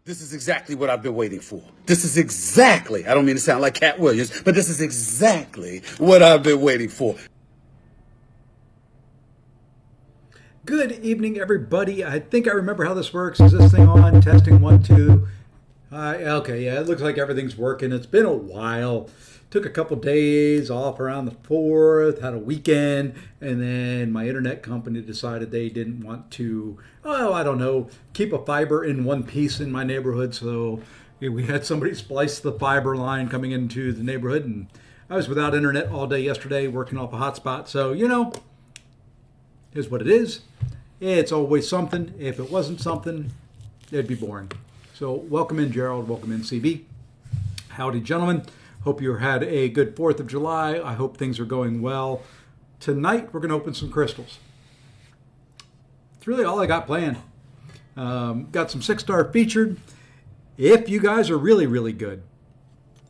This is exactly what I've been waiting for. This is exactly, I don't mean to sound like Cat Williams, but this is exactly what I've been waiting for. Good evening, everybody. I think I remember how this works. Is this thing on? Testing 1, 2. Okay, yeah, it looks like everything's working. It's been a while. Took a couple days off around the 4th, had a weekend, and then my internet company decided they didn't want to, I don't know, keep a fiber in one piece in my neighborhood. So we had somebody splice the fiber line coming into the neighborhood, and I was without internet all day yesterday working off a hotspot. So, here's what it is. It's always something. If it wasn't something, it'd be boring. So welcome in, Gerald. Welcome in, CB. Howdy, gentlemen. Hope you had a good 4th of July. I hope things are going well. Tonight, we're going to open some crystals. It's really all I got planned. Got some 6-star featured. If you guys are really, really good,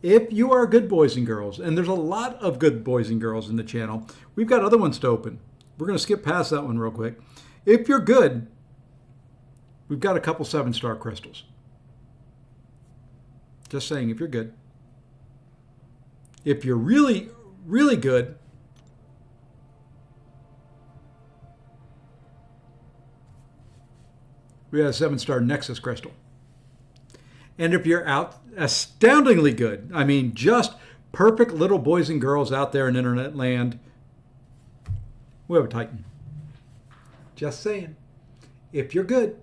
if you are good boys and girls, and there's a lot of good boys and girls in the channel, we've got other ones to open. We're going to skip past that one real quick. If you're good, we've got a couple 7-star crystals. Just saying, if you're good. If you're really, really good, we have a 7-star Nexus crystal. And if you're out astoundingly good, I mean, just perfect little boys and girls out there in internet land, we have a Titan. Just saying. If you're good,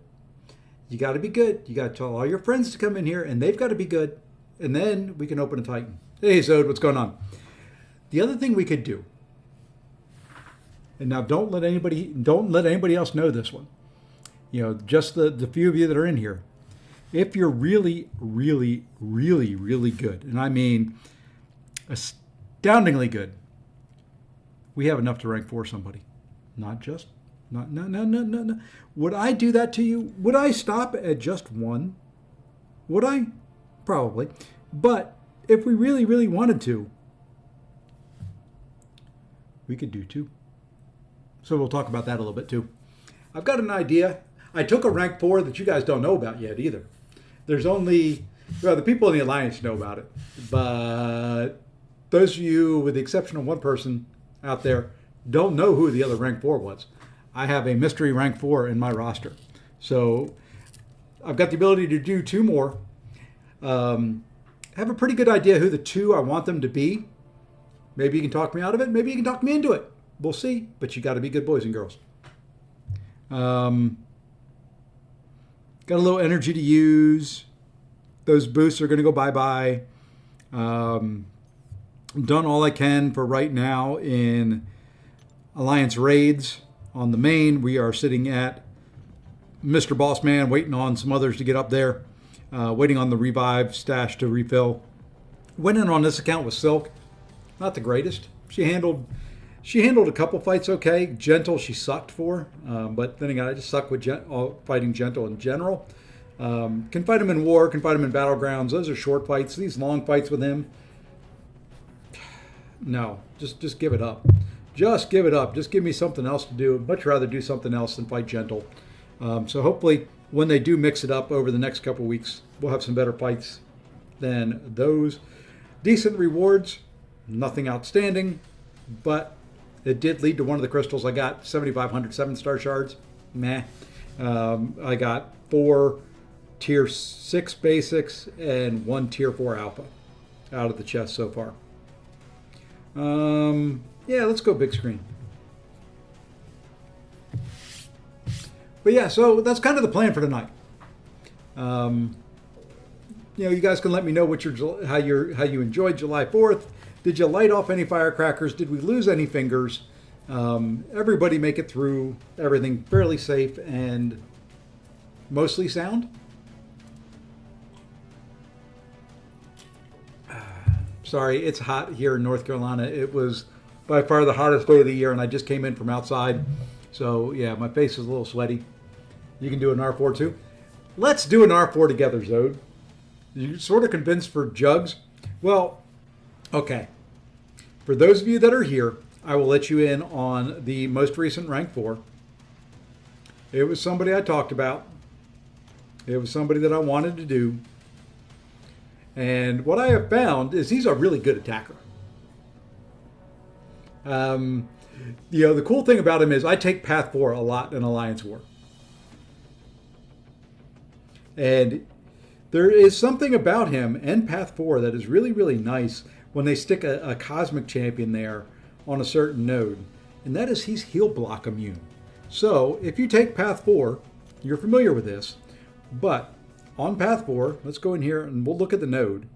you got to be good. You got to tell all your friends to come in here, and they've got to be good. And then we can open a Titan. Hey, Zode, what's going on? The other thing we could do, and now don't let anybody else know this one. Just the few of you that are in here. If you're really, really, really, really good, and I mean astoundingly good, we have enough to rank 4 somebody. No. Would I do that to you? Would I stop at just 1? Would I? Probably. But if we really, really wanted to, we could do 2. So we'll talk about that a little bit too. I've got an idea. I took a rank 4 that you guys don't know about yet either. There's only, the people in the Alliance know about it. But those of you, with the exception of one person out there, don't know who the other rank 4 was. I have a mystery rank 4 in my roster. So I've got the ability to do 2 more. Have a pretty good idea who the 2 I want them to be. Maybe you can talk me out of it. Maybe you can talk me into it. We'll see. But you got to be good boys and girls. Got a little energy to use. Those boosts are going to go bye-bye. Done all I can for right now in Alliance raids. On the main, we are sitting at Mr. Bossman, waiting on some others to get up there. Waiting on the revive stash to refill. Went in on this account with Silk. Not the greatest. She handled a couple fights okay. Gentle, she sucked for. But then again, I just suck with fighting Gentle in general. Can fight him in war, can fight him in battlegrounds. Those are short fights. These long fights with him, no. Just give it up. Just give it up. Just give me something else to do. I'd much rather do something else than fight Gentle. So hopefully, when they do mix it up over the next couple weeks, we'll have some better fights than those. Decent rewards, nothing outstanding, but it did lead to one of the crystals. I got 7,500 7-star shards. Meh. I got 4 tier 6 basics and 1 tier 4 alpha out of the chest so far. Yeah, let's go big screen. But yeah, so that's kind of the plan for tonight. You guys can let me know how you enjoyed July 4th. Did you light off any firecrackers? Did we lose any fingers? Everybody make it through everything fairly safe and mostly sound. Sorry, it's hot here in North Carolina. It was by far the hottest day of the year, and I just came in from outside. So, yeah, my face is a little sweaty. You can do an R4 too. Let's do an R4 together, Zode. You sort of convinced for jugs? Well, okay. For those of you that are here, I will let you in on the most recent rank 4. It was somebody I talked about. It was somebody that I wanted to do. And what I have found is he's a really good attacker. The cool thing about him is I take Path 4 a lot in Alliance War. And there is something about him and Path 4 that is really, really nice when they stick a Cosmic Champion there on a certain node. And that is he's heal block immune. So if you take Path 4, you're familiar with this, but on Path 4, let's go in here and we'll look at the node.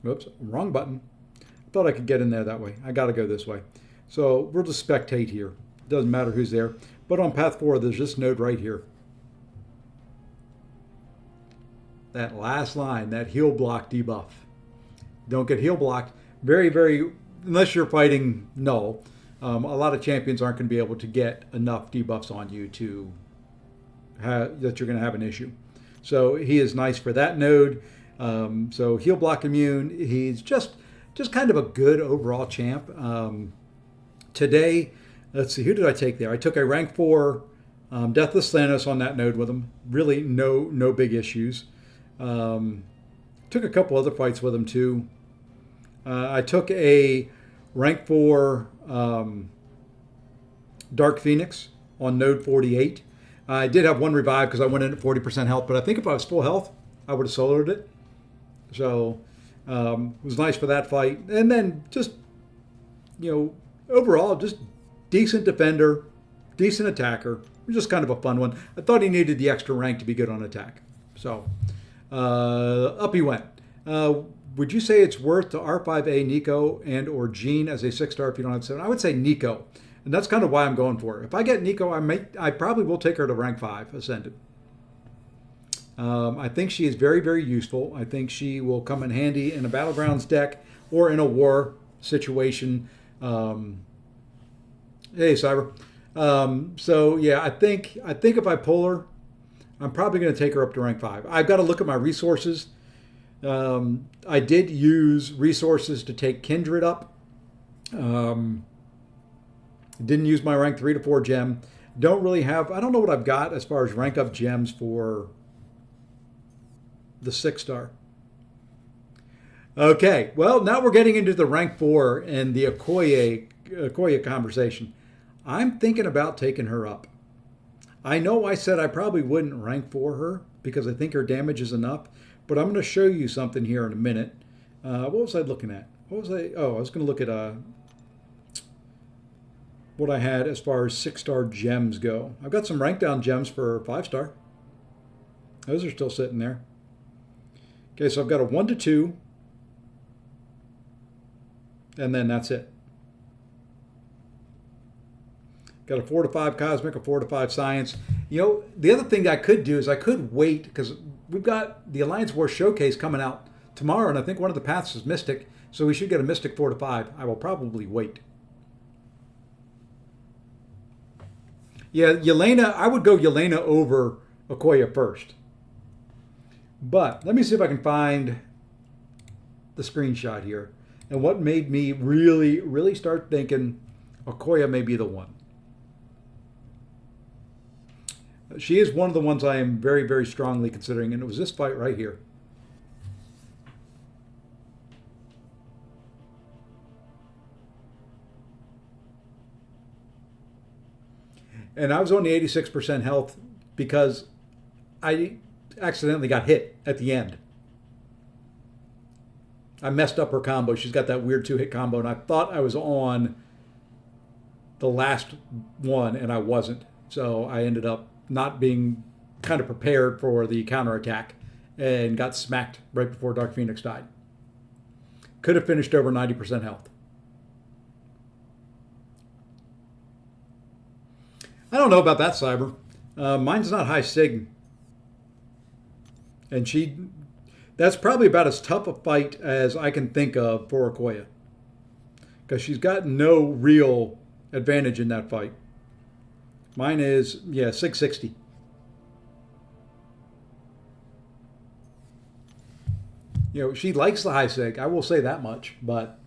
Oops, wrong button. I thought I could get in there that way. I got to go this way. So we'll just spectate here. Doesn't matter who's there. But on Path 4, there's this node right here. That last line, that heal block debuff. Don't get heal blocked. Very, very, unless you're fighting null, a lot of champions aren't going to be able to get enough debuffs on you to that you're going to have an issue. So he is nice for that node. So heal block immune. He's just kind of a good overall champ. Today, let's see, who did I take there? I took a rank 4 Deathless Thanos on that node with him. Really no big issues. Took a couple other fights with him too. I took a rank 4 Dark Phoenix on node 48. I did have one revive because I went in at 40% health, but I think if I was full health, I would have soloed it. So it was nice for that fight. And then just, overall, just decent defender, decent attacker. It was just kind of a fun one. I thought he needed the extra rank to be good on attack. So up he went. Would you say it's worth to R5A Nico and or Jean as a 6-star if you don't have 7? I would say Nico. And that's kind of why I'm going for it. If I get Nico, I probably will take her to rank 5, Ascended. I think she is very, very useful. I think she will come in handy in a Battlegrounds deck or in a war situation. Hey, Cyber. So yeah, I think if I pull her, I'm probably going to take her up to rank 5. I've got to look at my resources. I did use resources to take Kindred up. Didn't use my rank 3 to 4 gem. Don't really have, I don't know what I've got as far as rank up gems for the 6-star. Okay, well, now we're getting into the rank 4 and the Okoye conversation. I'm thinking about taking her up. I know I said I probably wouldn't rank 4 her because I think her damage is enough, but I'm going to show you something here in a minute. What was I looking at? I was going to look at what I had as far as 6-star gems go. I've got some rank down gems for 5-star. Those are still sitting there. Okay, so I've got a 1 to 2, and then that's it. Got a 4 to 5 Cosmic, a 4 to 5 Science. The other thing I could do is I could wait, because we've got the Alliance War Showcase coming out tomorrow, and I think one of the paths is Mystic, so we should get a Mystic 4 to 5. I will probably wait. Yeah, Yelena, I would go Yelena over Okoye first. But let me see if I can find the screenshot here. And what made me really, really start thinking Okoye may be the one. She is one of the ones I am very, very strongly considering, and it was this fight right here. And I was only 86% health because I accidentally got hit at the end. I messed up her combo. She's got that weird 2-hit combo, and I thought I was on the last one, and I wasn't. So I ended up not being kind of prepared for the counterattack and got smacked right before Dark Phoenix died. Could have finished over 90% health. I don't know about that, Cyber. Mine's not high sig. And that's probably about as tough a fight as I can think of for Okoye. Because she's got no real advantage in that fight. Mine is, 660. She likes the high sig. I will say that much, but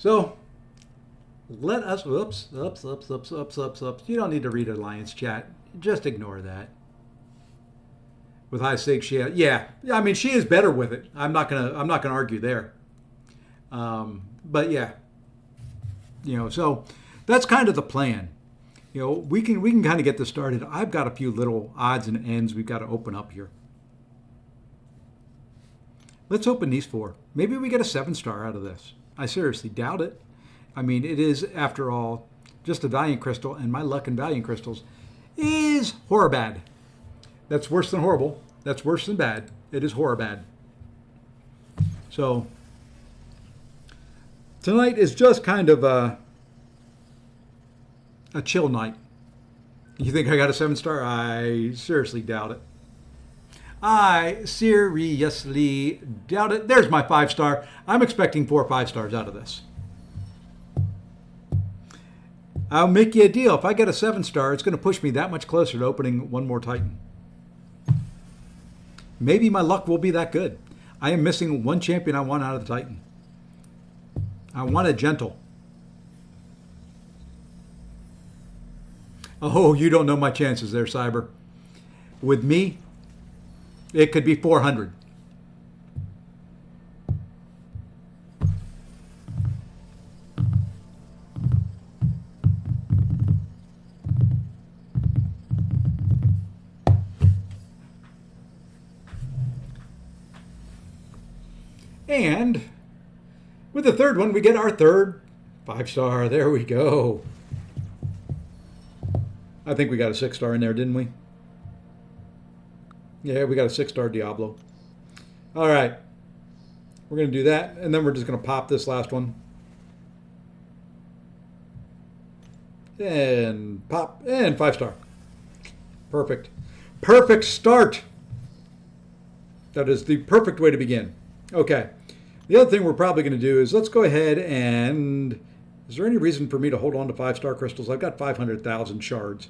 So let us, oops. You don't need to read Alliance chat. Just ignore that. With high stakes, yeah. I mean, she is better with it. I'm not gonna argue there. But yeah, so that's kind of the plan. We can kind of get this started. I've got a few little odds and ends we've got to open up here. Let's open these 4. Maybe we get a 7-star out of this. I seriously doubt it. I mean, it is, after all, just a Valiant Crystal, and my luck in Valiant Crystals is horror bad. That's worse than horrible. That's worse than bad. It is horror bad. So tonight is just kind of a chill night. You think I got a 7-star? I seriously doubt it. I seriously doubt it. There's my 5-star. I'm expecting 4 5-stars out of this. I'll make you a deal. If I get a 7-star, it's going to push me that much closer to opening one more Titan. Maybe my luck will be that good. I am missing one champion I want out of the Titan. I want a gentle. Oh, you don't know my chances there, Cyber. With me, it could be 400. And with the third one, we get our third 5-star. There we go. I think we got a 6-star in there, didn't we? Yeah, we got a 6-star Diablo. All right. We're going to do that, and then we're just going to pop this last one. And pop, and 5-star. Perfect. Perfect start. That is the perfect way to begin. Okay. The other thing we're probably going to do is let's go ahead and... Is there any reason for me to hold on to 5-star crystals? I've got 500,000 shards.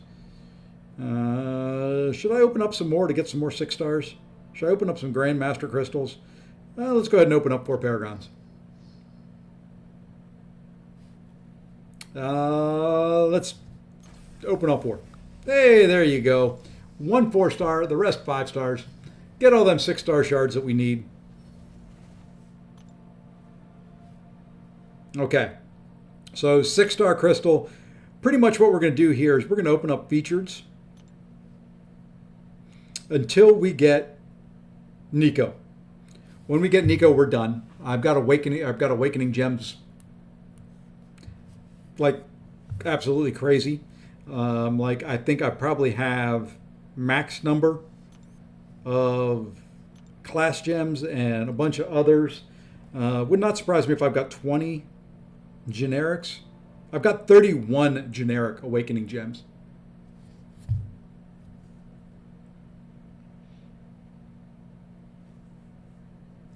Should I open up some more to get some more 6-stars? Should I open up some Grandmaster crystals? Let's go ahead and open up 4 Paragons. Let's open up 4. Hey, there you go. 1 4-star, the rest 5 stars. Get all them 6-star shards that we need. Okay. So 6-star crystal. Pretty much what we're going to do here is we're going to open up features until we get Nico. When we get Nico, we're done. I've got awakening gems like absolutely crazy. Like I think I probably have max number of class gems and a bunch of others. Would not surprise me if I've got 20 generics. I've got 31 generic awakening gems.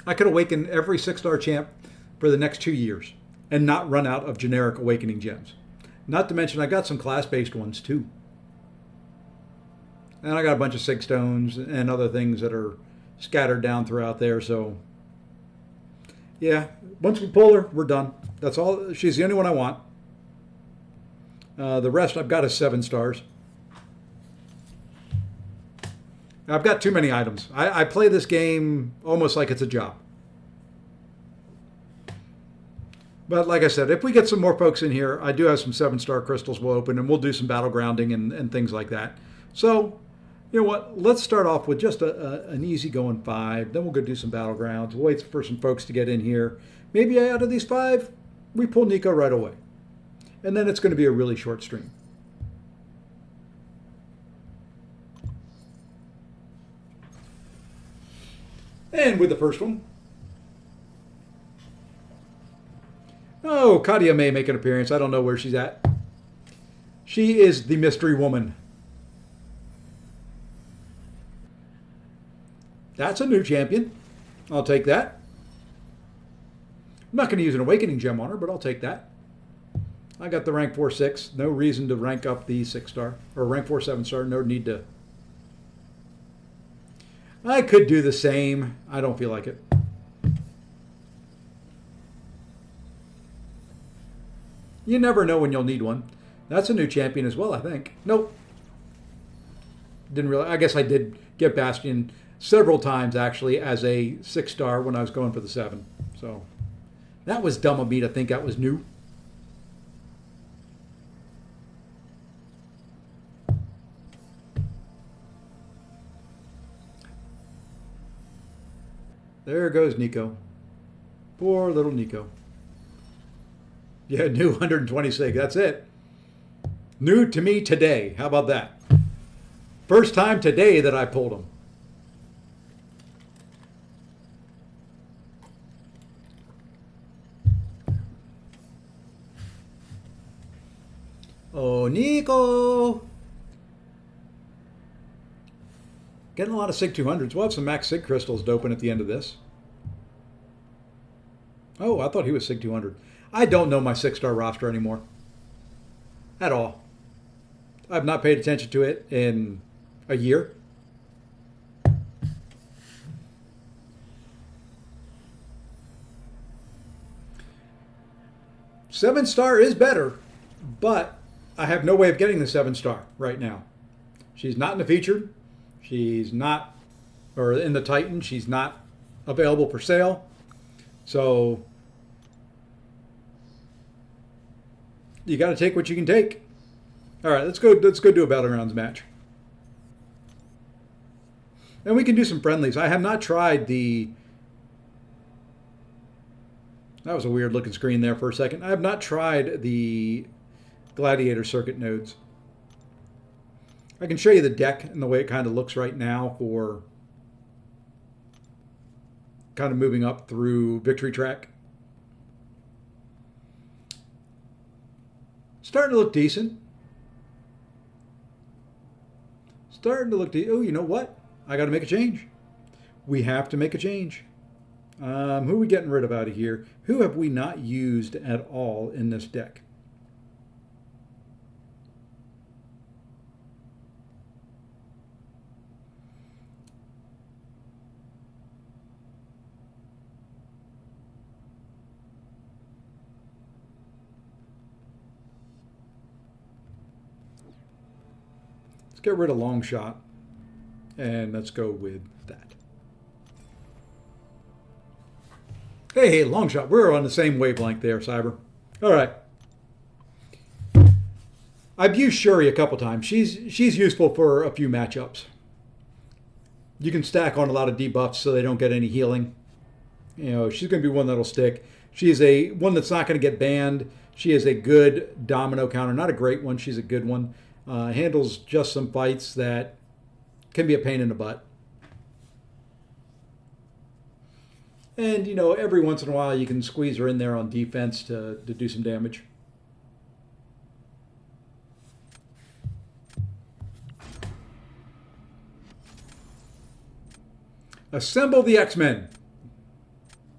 I could awaken every 6-star champ for the next 2 years and not run out of generic awakening gems. Not to mention I got some class-based ones too. And I got a bunch of sig stones and other things that are scattered down throughout there. So yeah, once we pull her, we're done. That's all. She's the only one I want. The rest I've got is 7 stars. I've got too many items. I play this game almost like it's a job. But like I said, if we get some more folks in here, I do have some 7-star crystals we'll open, and we'll do some battlegrounding and things like that. So, you know what? Let's start off with just an easy-going 5. Then we'll go do some battlegrounds. We'll wait for some folks to get in here. Maybe out of these 5, we pull Nico right away. And then it's going to be a really short stream. And with the first one. Oh, Katia may make an appearance. I don't know where she's at. She is the mystery woman. That's a new champion. I'll take that. I'm not going to use an awakening gem on her, but I'll take that. I got the rank 4-6. No reason to rank up the 6-star. Or rank 4-7-star. No need to. I could do the same. I don't feel like it. You never know when you'll need one. That's a new champion as well, I think. Nope. Didn't realize. I guess I did get Bastion several times actually as a 6-star when I was going for the 7. So that was dumb of me to think that was new. There goes Nico. Poor little Nico. Yeah, new 126. That's it. New to me today. How about that? First time today that I pulled him. Oh, Nico. Getting a lot of SIG 200s. We'll have some max SIG crystals to open at the end of this. Oh, I thought he was SIG 200. I don't know my 6-star roster anymore. At all. I've not paid attention to it in a year. Seven-star is better, but I have no way of getting the 7-star right now. She's not in the featured. She's not, or in the Titan. She's not available for sale. So you got to take what you can take. All right, let's go do a Battlegrounds match. And we can do some friendlies. I have not tried the... That was a weird looking screen there for a second. I have not tried the Gladiator Circuit nodes. I can show you the deck and the way it kind of looks right now for kind of moving up through Victory Track. Starting to look decent. Starting to look decent. Oh, you know what? I got to make a change. We have to make a change. Who are we getting rid of out of here? Who have we not used at all in this deck? Let's get rid of Long Shot. And let's go with that. Hey, Long Shot. We're on the same wavelength there, Cyber. All right. I've used Shuri a couple times. She's useful for a few matchups. You can stack on a lot of debuffs so they don't get any healing. You know, she's going to be one that'll stick. She is one that's not going to get banned. She is a good domino counter. Not a great one. She's a good one. Handles just some fights that can be a pain in the butt. And, you know, every once in a while you can squeeze her in there on defense to do some damage. Assemble the X-Men.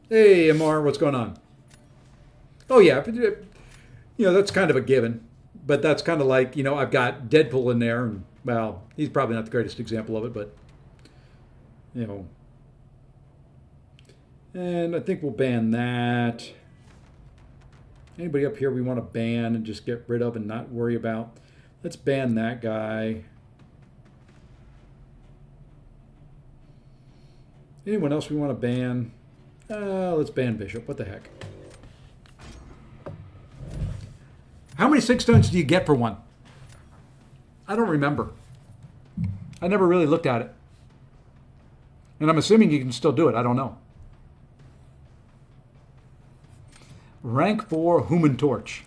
Hey, Amar, what's going on? Oh, yeah. You know, that's kind of a given. But that's kind of like, you know, I've got Deadpool in there. And, well, he's probably not the greatest example of it, but, you know. And I think we'll ban that. Anybody up here we want to ban and just get rid of and not worry about? Let's ban that guy. Anyone else we want to ban? Let's ban Bishop. What the heck? How many 6 stones do you get for one? I don't remember. I never really looked at it. And I'm assuming you can still do it. I don't know. Rank 4 Human Torch.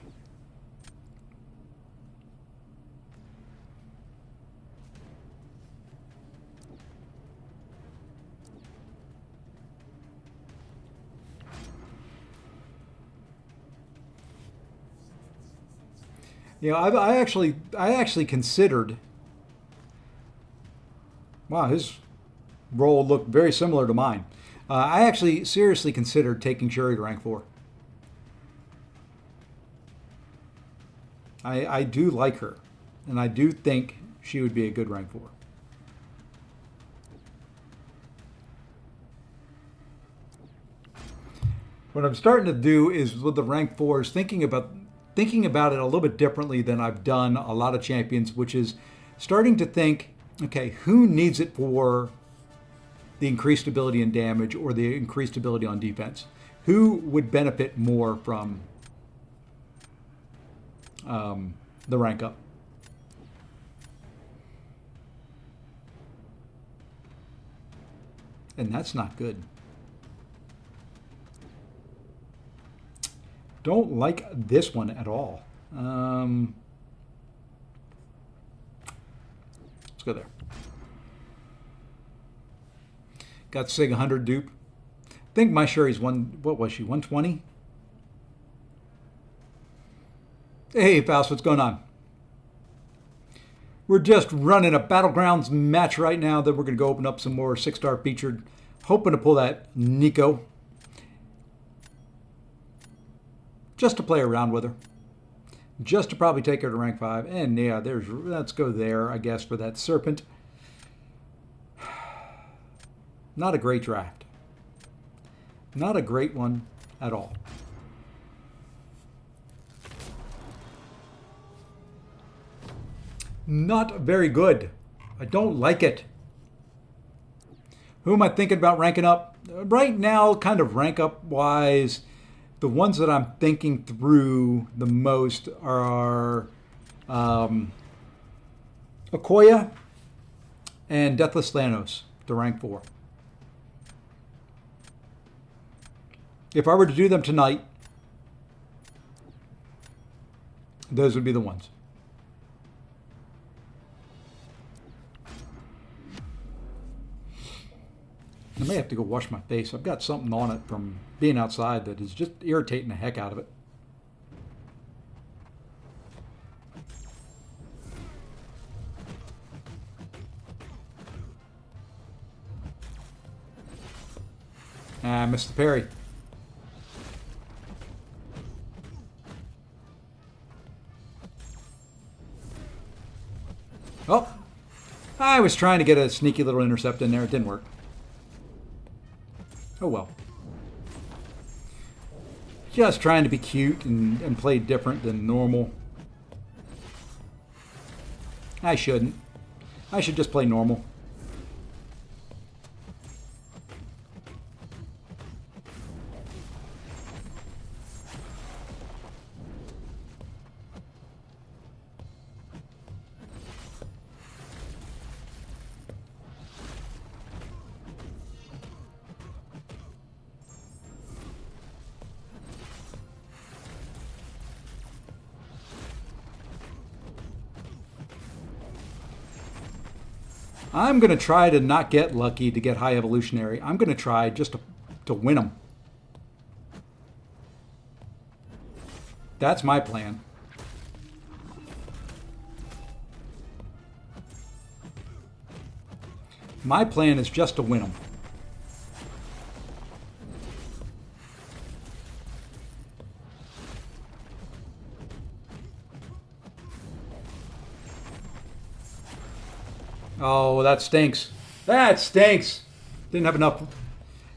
You know, I actually considered. Wow, his role looked very similar to mine. I actually seriously considered taking Shuri to rank 4. I do like her, and I do think she would be a good rank 4. What I'm starting to do is with the rank 4s, thinking about thinking about it a little bit differently than I've done a lot of champions, which is starting to think, okay, who needs it for the increased ability and damage or the increased ability on defense? Who would benefit more from the rank up? And that's not good. Don't like this one at all. Let's go there. Got Sig 100 dupe. I think my Sherry's what was she, 120? Hey, Faust, what's going on? We're just running a Battlegrounds match right now. Then we're going to go open up some more 6-star featured. Hoping to pull that Nico. Just to play around with her. Just to probably take her to rank 5. And yeah, let's go there, I guess, for that Serpent. Not a great draft. Not a great one at all. Not very good. I don't like it. Who am I thinking about ranking up? Right now, kind of rank up wise, the ones that I'm thinking through the most are Okoye and Deathless Thanos to rank 4. If I were to do them tonight, those would be the ones. I may have to go wash my face. I've got something on it from being outside that is just irritating the heck out of it. I missed the parry. Oh, I was trying to get a sneaky little intercept in there. It didn't work. Oh well. Just trying to be cute and play different than normal. I shouldn't. I should just play normal. I'm going to try to not get lucky to get high evolutionary. I'm going to try just to win them. That's my plan. My plan is just to win them. Oh, that stinks. That stinks. Didn't have enough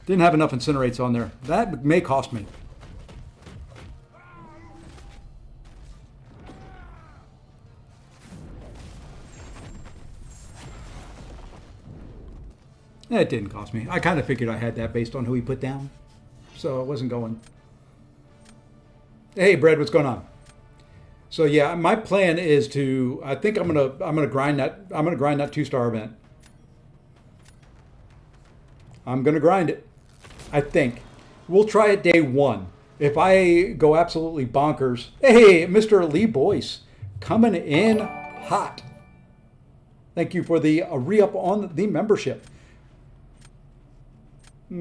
incinerates on there. That may cost me. It didn't cost me. I kind of figured I had that based on who he put down. So it wasn't going. Hey, Brad, what's going on? So yeah, my plan is to. I think I'm gonna grind that. I'm gonna grind that 2-star event. I'm gonna grind it. I think we'll try it day 1. If I go absolutely bonkers, hey, Mr. Lee Boyce, coming in hot. Thank you for the re-up on the membership. What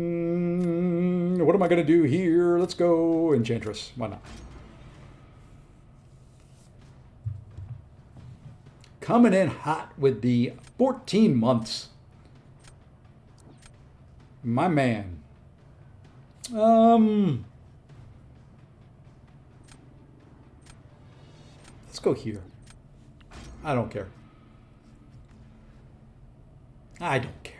am I gonna do here? Let's go Enchantress. Why not? Coming in hot with the 14 months. My man. Let's go here. I don't care. I don't care.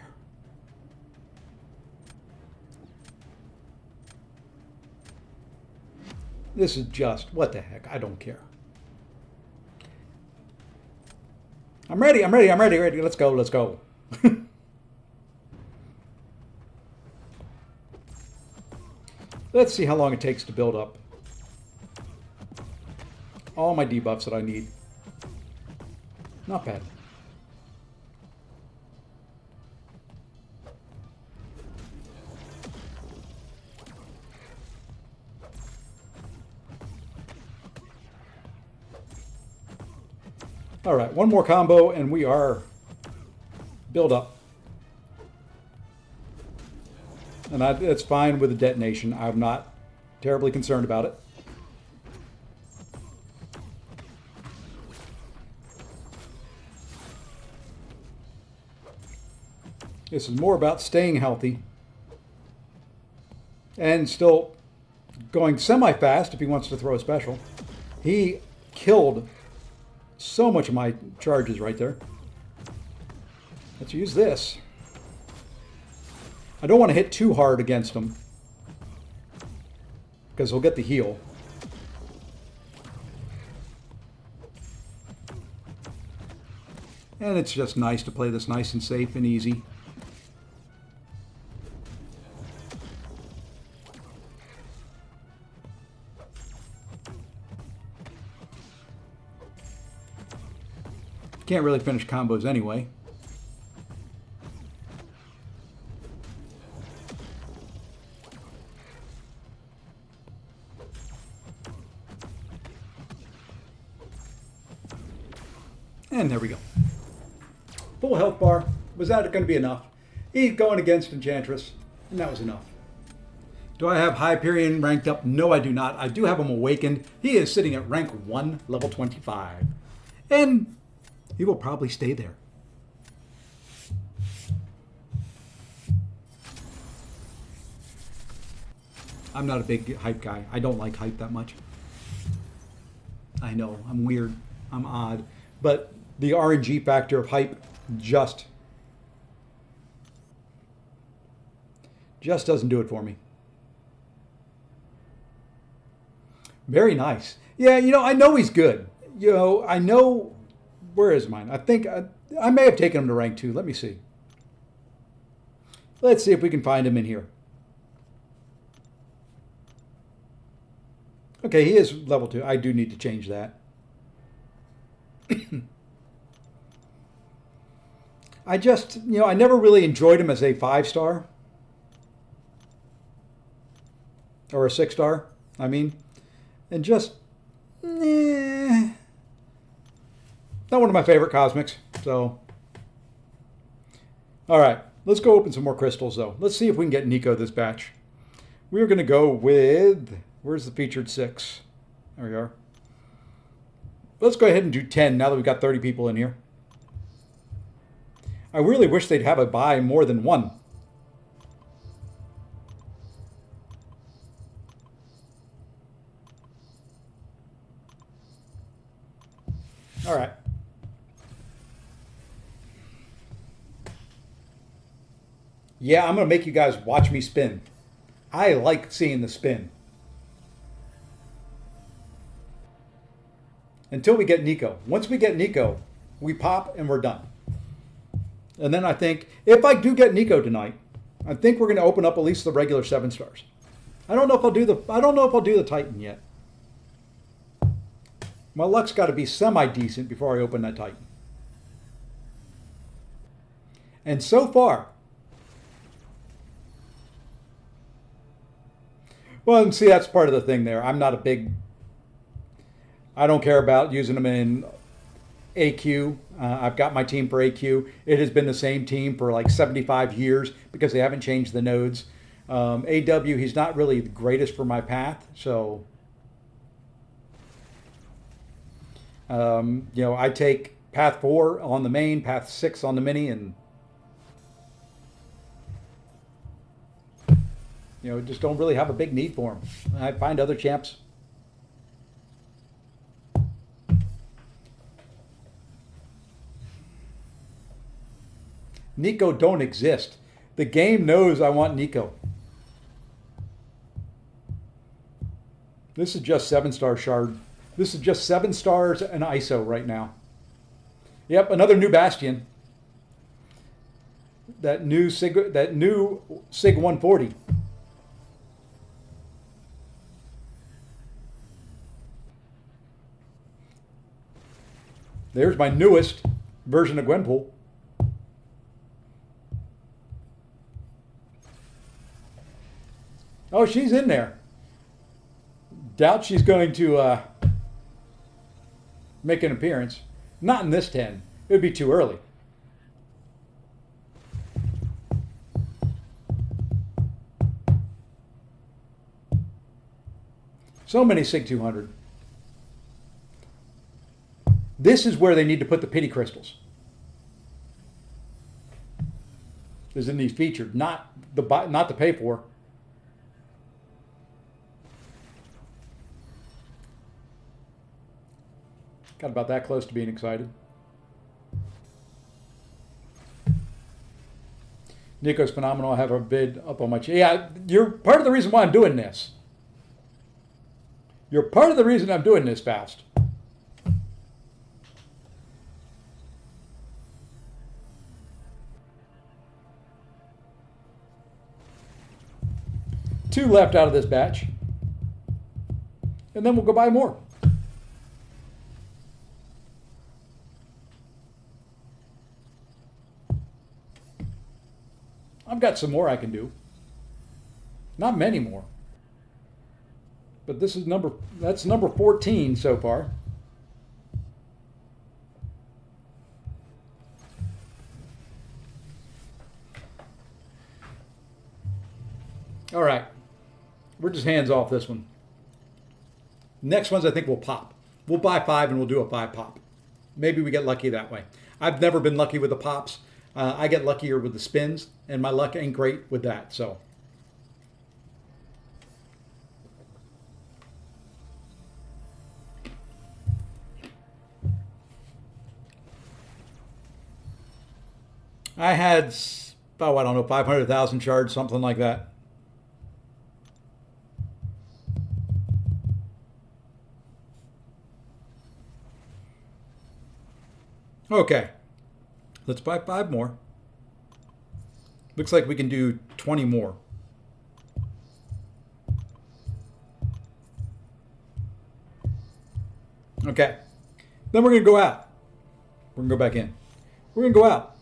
This is just, what the heck? I don't care. I'm ready. Ready. Let's go. Let's see how long it takes to build up all my debuffs that I need. Not bad. All right, one more combo and we are build up. And it's fine with the detonation. I'm not terribly concerned about it. This is more about staying healthy and still going semi-fast if he wants to throw a special. He killed so much of my charges right there. Let's use this. I don't want to hit too hard against him because he'll get the heal. And it's just nice to play this nice and safe and easy. Can't really finish combos anyway. And there we go. Full health bar. Was that going to be enough? He's going against Enchantress, and that was enough. Do I have Hyperion ranked up? No, I do not. I do have him awakened. He is sitting at rank 1, level 25. And he will probably stay there. I'm not a big hype guy. I don't like hype that much. I know, I'm weird. I'm odd. But the RNG factor of hype just doesn't do it for me. Very nice. Yeah, I know he's good. I know... Where is mine? I think I may have taken him to rank 2. Let me see. Let's see if we can find him in here. Okay, he is level 2. I do need to change that. I just, I never really enjoyed him as a 5-star. Or a 6-star, I mean. And just, not one of my favorite cosmics, so. All right, let's go open some more crystals, though. Let's see if we can get Nico this batch. We're going to go with, where's the featured 6? There we are. Let's go ahead and do 10 now that we've got 30 people in here. I really wish they'd have a buy more than one. All right. Yeah, I'm going to make you guys watch me spin. I like seeing the spin. Until we get Nico. Once we get Nico, we pop and we're done. And then I think, if I do get Nico tonight, I think we're going to open up at least the regular 7-stars. I don't know if I'll do the Titan yet. My luck's got to be semi-decent before I open that Titan. And so far, well, and see, that's part of the thing there. I'm not a big, I don't care about using them in AQ. I've got my team for AQ. It has been the same team for like 75 years because they haven't changed the nodes. AW, he's not really the greatest for my path, so I take path 4 on the main, path 6 on the mini, and just don't really have a big need for them. I find other champs. Nico don't exist. The game knows I want Nico. This is just 7-star shard. This is just 7 stars and ISO right now. Yep, another new Bastion. That new Sig 140. There's my newest version of Gwenpool. Oh, she's in there. Doubt she's going to make an appearance. Not in this 10. It would be too early. So many SIG 200. This is where they need to put the pity crystals. Is in these featured, not to pay for. Got about that close to being excited. Nico's phenomenal. I have a bid up on my channel. Yeah, you're part of the reason why I'm doing this. You're part of the reason I'm doing this fast. Two left out of this batch. And then we'll go buy more. I've got some more I can do. Not many more. But this is that's number 14 so far. All right. We're just hands off this one. Next ones I think will pop. We'll buy 5 and we'll do a 5 pop. Maybe we get lucky that way. I've never been lucky with the pops. I get luckier with the spins, and my luck ain't great with that. So, I had, oh, I don't know, 500,000 shards, something like that. Okay. Let's buy 5 more. Looks like we can do 20 more. Okay. Then we're going to go out. We're going to go back in. We're going to go out.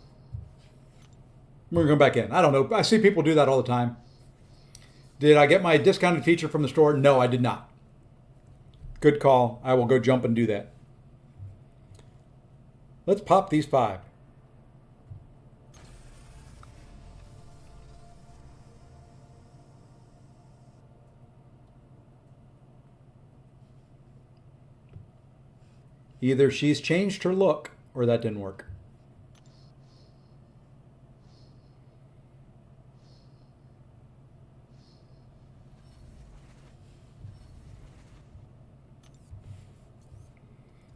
We're going to go back in. I don't know. I see people do that all the time. Did I get my discounted feature from the store? No, I did not. Good call. I will go jump and do that. Let's pop these 5. Either she's changed her look or that didn't work.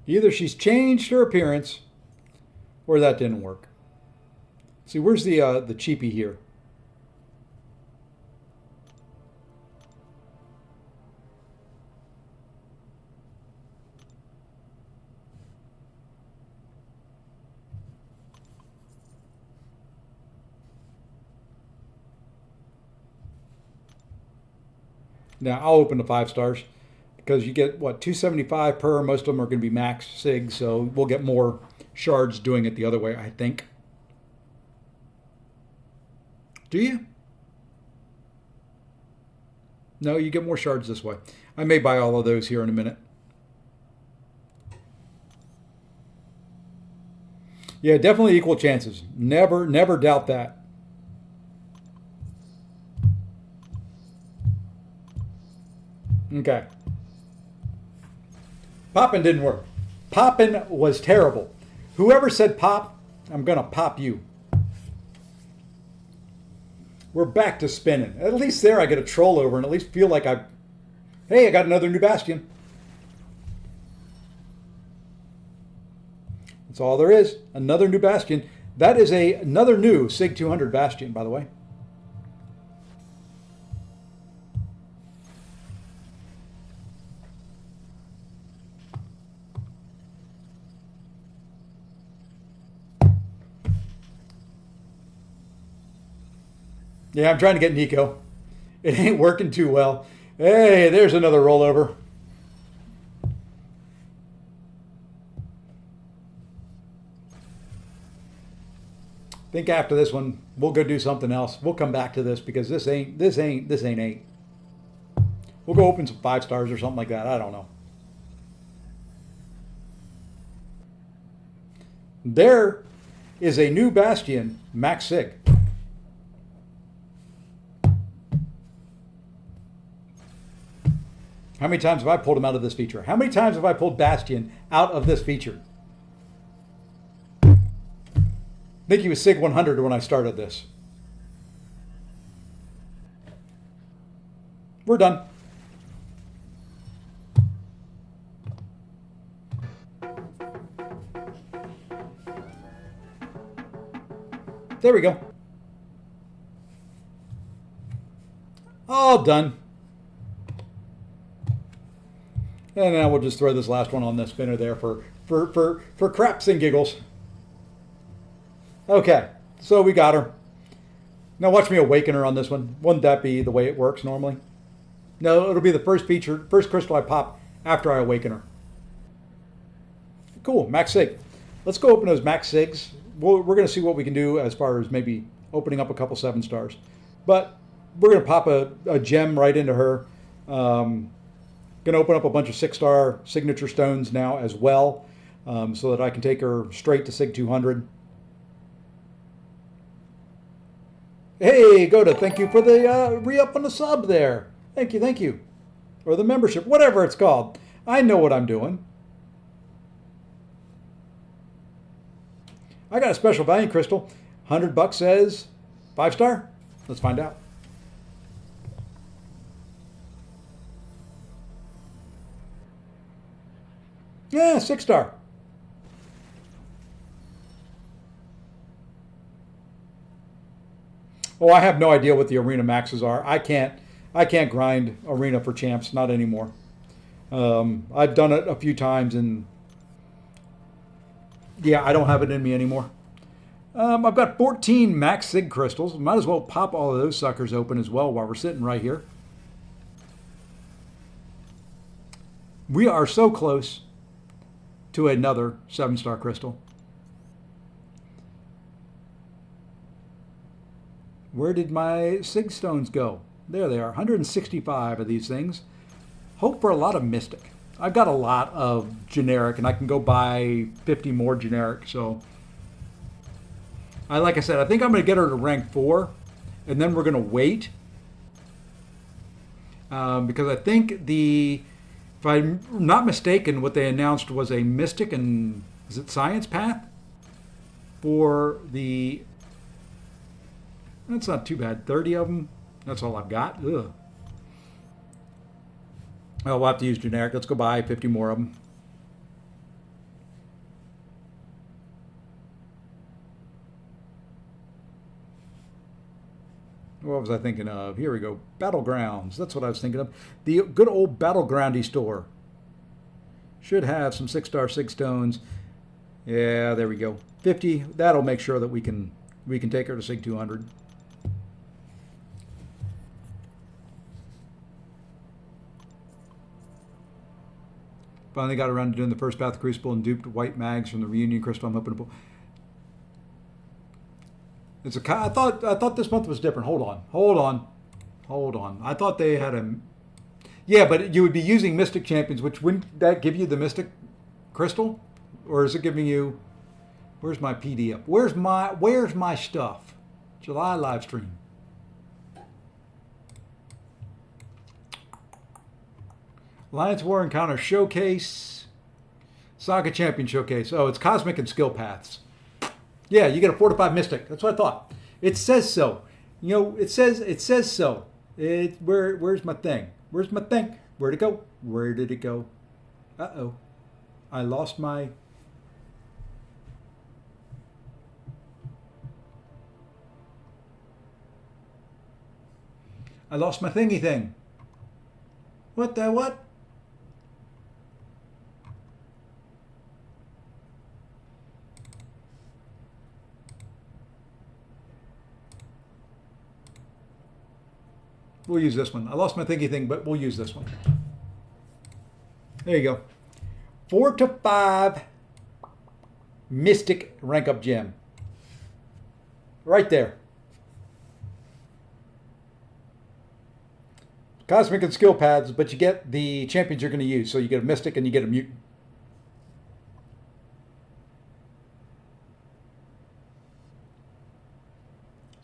Either she's changed her appearance or that didn't work. See, where's the cheapie here? Now, I'll open the 5 stars because you get, what, 275 per. Most of them are going to be max SIG, so we'll get more shards doing it the other way, I think. Do you? No, you get more shards this way. I may buy all of those here in a minute. Yeah, definitely equal chances. Never doubt that. Okay. Popping didn't work. Popping was terrible. Whoever said pop, I'm going to pop you. We're back to spinning. At least there I get a troll over and at least feel like hey, I got another new Bastion. That's all there is. Another new Bastion. That is another new SIG 200 Bastion, by the way. Yeah, I'm trying to get Nico. It ain't working too well. Hey, there's another rollover. I think after this one, we'll go do something else. We'll come back to this because this ain't eight. We'll go open some 5 stars or something like that. I don't know. There is a new Bastion, Max Sig. How many times have I pulled him out of this feature? How many times have I pulled Bastion out of this feature? I think he was Sig 100 when I started this. We're done. There we go. All done. And now we'll just throw this last one on the spinner there for craps and giggles. Okay, so we got her. Now watch me awaken her on this one. Wouldn't that be the way it works normally? No, it'll be the first crystal I pop after I awaken her. Cool, Max Sig. Let's go open those Max Sigs. We're going to see what we can do as far as maybe opening up a couple 7 stars. But we're going to pop a gem right into her. Going to open up a bunch of 6-star signature stones now as well, so that I can take her straight to Sig 200. Hey, Goda, thank you for the re-up on the sub there. Thank you. Or the membership, whatever it's called. I know what I'm doing. I got a special value crystal. $100 says 5-star. Let's find out. Yeah, 6-star. Oh, I have no idea what the arena maxes are. I can't grind arena for champs, not anymore. I've done it a few times and yeah, I don't have it in me anymore. I've got 14 Max Sig crystals. Might as well pop all of those suckers open as well while we're sitting right here. We are so close to another 7-star crystal. Where did my Sig stones go? There they are, 165 of these things. Hope for a lot of Mystic. I've got a lot of generic, and I can go buy 50 more generic. So, like I said, I think I'm going to get her to rank 4, and then we're going to wait. Because I think if I'm not mistaken, what they announced was a Mystic and, is it Science Path? For the, that's not too bad, 30 of them. That's all I've got. Ugh. Well, we'll have to use generic. Let's go buy 50 more of them. What was I thinking of? Here we go. Battlegrounds. That's what I was thinking of. The good old Battlegroundy store. Should have some 6-star Sig stones. Yeah, there we go. 50. That'll make sure that we can take her to Sig 200. Finally got around to doing the first Path of Crucible and duped white mags from the Reunion Crystal. I'm hoping to pull. It's a. I thought this month was different. Hold on. I thought they had a. Yeah, but you would be using Mystic Champions, which wouldn't that give you the Mystic Crystal, or is it giving you? Where's my PDF? Where's my stuff? July live stream. Alliance War Encounter Showcase. Saga Champion Showcase. Oh, it's Cosmic and Skill Paths. Yeah, you get a 4 to 5 Mystic. That's what I thought. It says so. You know, it says so. Where's my thing? Where'd it go? Where did it go? Uh-oh. I lost my... I lost my thingy thing. What the what? We'll use this one. I lost my thingy thing, but we'll use this one. There you go. 4 to 5 Mystic rank up gem. Right there. Cosmic and skill pads, but you get the champions you're going to use. So you get a Mystic and you get a Mutant.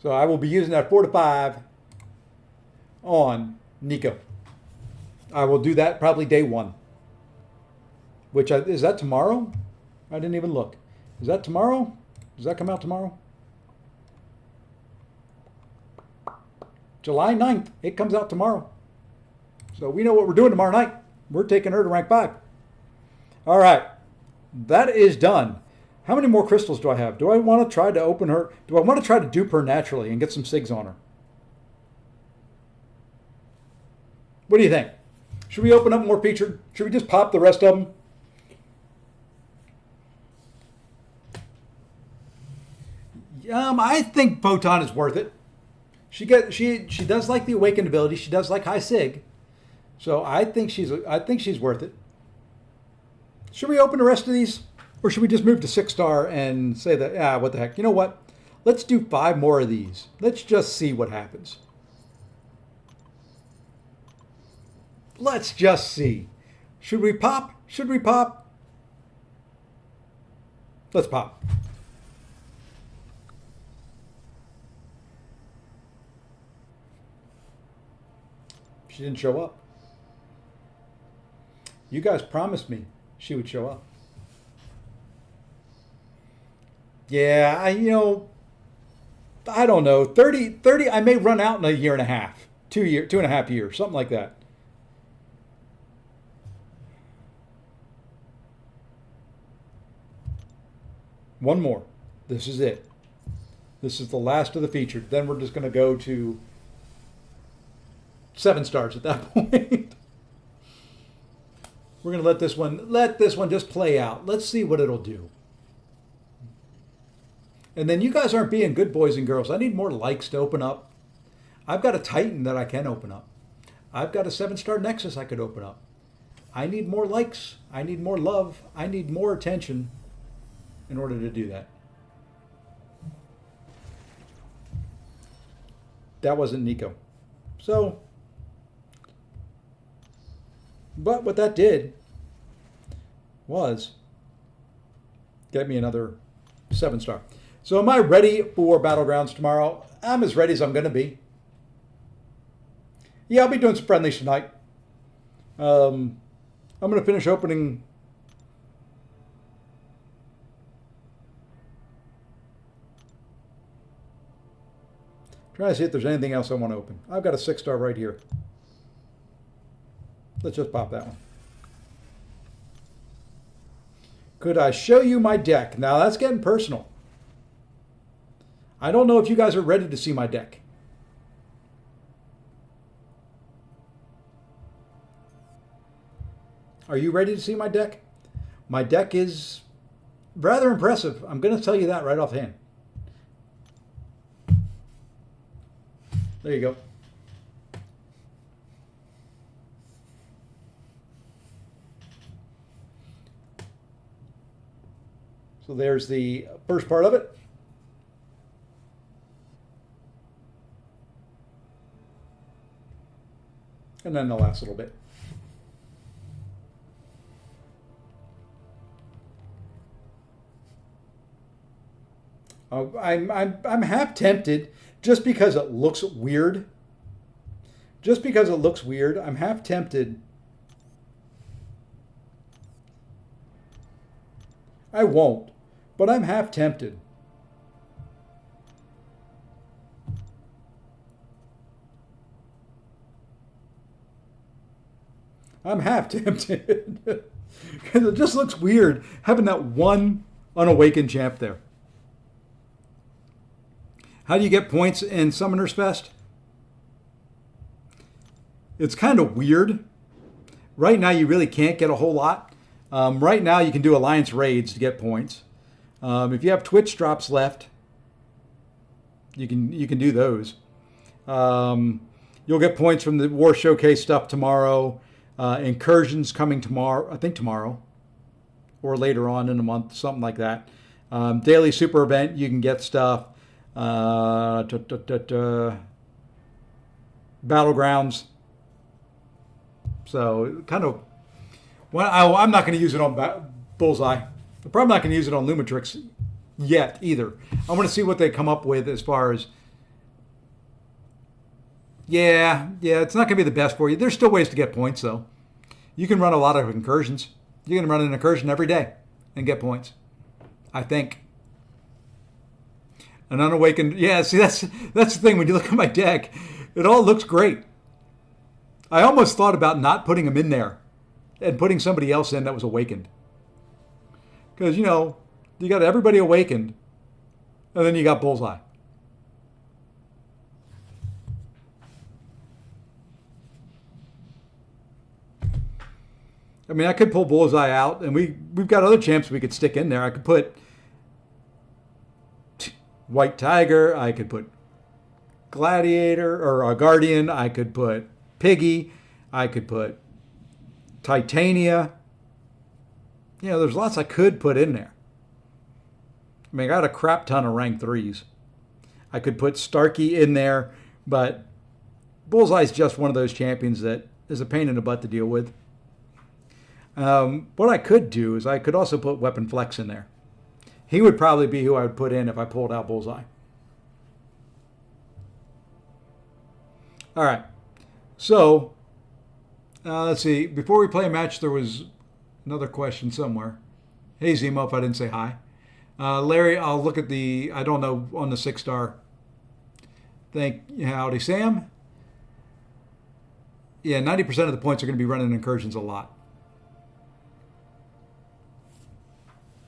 So I will be using that 4 to 5 on Nico. I will do that probably day 1. Which, is that tomorrow? I didn't even look. Is that tomorrow? Does that come out tomorrow? July 9th. It comes out tomorrow. So we know what we're doing tomorrow night. We're taking her to rank 5. All right. That is done. How many more crystals do I have? Do I want to try to open her? Do I want to try to dupe her naturally and get some SIGs on her? What do you think? Should we open up more featured? Should we just pop the rest of them? I think Photon is worth it. She does like the awakened ability. She does like high sig. So I think she's worth it. Should we open the rest of these? Or should we just move to 6-star and say that, what the heck? You know what? Let's do 5 more of these. Let's just see what happens. Let's just see. Should we pop? Should we pop? Let's pop. She didn't show up. You guys promised me she would show up. Yeah, I don't know. 30, I may run out in a year and a half. 2.5 years, something like that. One more. This is it. This is the last of the featured. Then we're just going to go to 7 stars at that point. We're going to let this one just play out. Let's see what it'll do. And then you guys aren't being good boys and girls. I need more likes to open up. I've got a Titan that I can open up. I've got a 7-star Nexus I could open up. I need more likes. I need more love. I need more attention in order to do that. That wasn't Nico. So, but what that did was get me another 7-star. So am I ready for Battlegrounds tomorrow? I'm as ready as I'm going to be. Yeah, I'll be doing some friendlies tonight. I'm going to finish opening. Trying to see if there's anything else I want to open. I've got a 6-star right here. Let's just pop that one. Could I show you my deck? Now that's getting personal. I don't know if you guys are ready to see my deck. Are you ready to see my deck? My deck is rather impressive. I'm going to tell you that right offhand. There you go. So there's the first part of it. And then the last little bit. I'm half tempted just because it looks weird. Just because it looks weird, I'm half tempted. I won't, but I'm half tempted. I'm half tempted because it just looks weird having that one unawakened champ there. How do you get points in Summoners Fest? It's kind of weird. Right now, you really can't get a whole lot. Right now, you can do Alliance raids to get points. If you have Twitch drops left, you can do those. You'll get points from the War Showcase stuff tomorrow. Incursions coming tomorrow, I think tomorrow, or later on in the month, something like that. Daily super event, you can get stuff. Battlegrounds. So kind of, well, I'm not going to use it on Bullseye. I'm probably not going to use it on Lumitrix yet either. I want to see what they come up with as far as, yeah, it's not going to be the best for you. There's still ways to get points though. You can run a lot of incursions. You can run an incursion every day and get points, I think. An unawakened, yeah, see, that's the thing. When you look at my deck, it all looks great. I almost thought about not putting him in there and putting somebody else in that was awakened. Because, you got everybody awakened, and then you got Bullseye. I mean, I could pull Bullseye out, and we've got other champs we could stick in there. I could put White Tiger. I could put Gladiator or a Guardian. I could put Piggy. I could put Titania. There's lots I could put in there. I mean, I got a crap ton of rank 3s. I could put Starkey in there, but Bullseye's just one of those champions that is a pain in the butt to deal with. What I could do is I could also put Weapon Flex in there. He would probably be who I would put in if I pulled out Bullseye. All right. So, let's see. Before we play a match, there was another question somewhere. Hey, Zemo, if I didn't say hi. Larry, I'll look at I don't know, on the 6-star. Howdy, Sam. Yeah, 90% of the points are going to be running incursions a lot.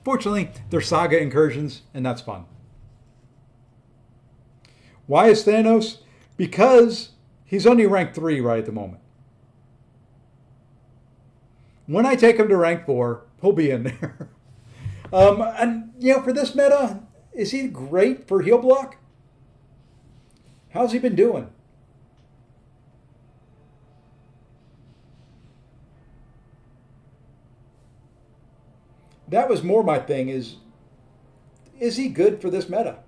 Fortunately, they're Saga incursions, and that's fun. Why is Thanos? Because he's only rank 3 right at the moment. When I take him to rank 4, he'll be in there. And, for this meta, is he great for heal block? How's he been doing? That was more my thing is he good for this meta?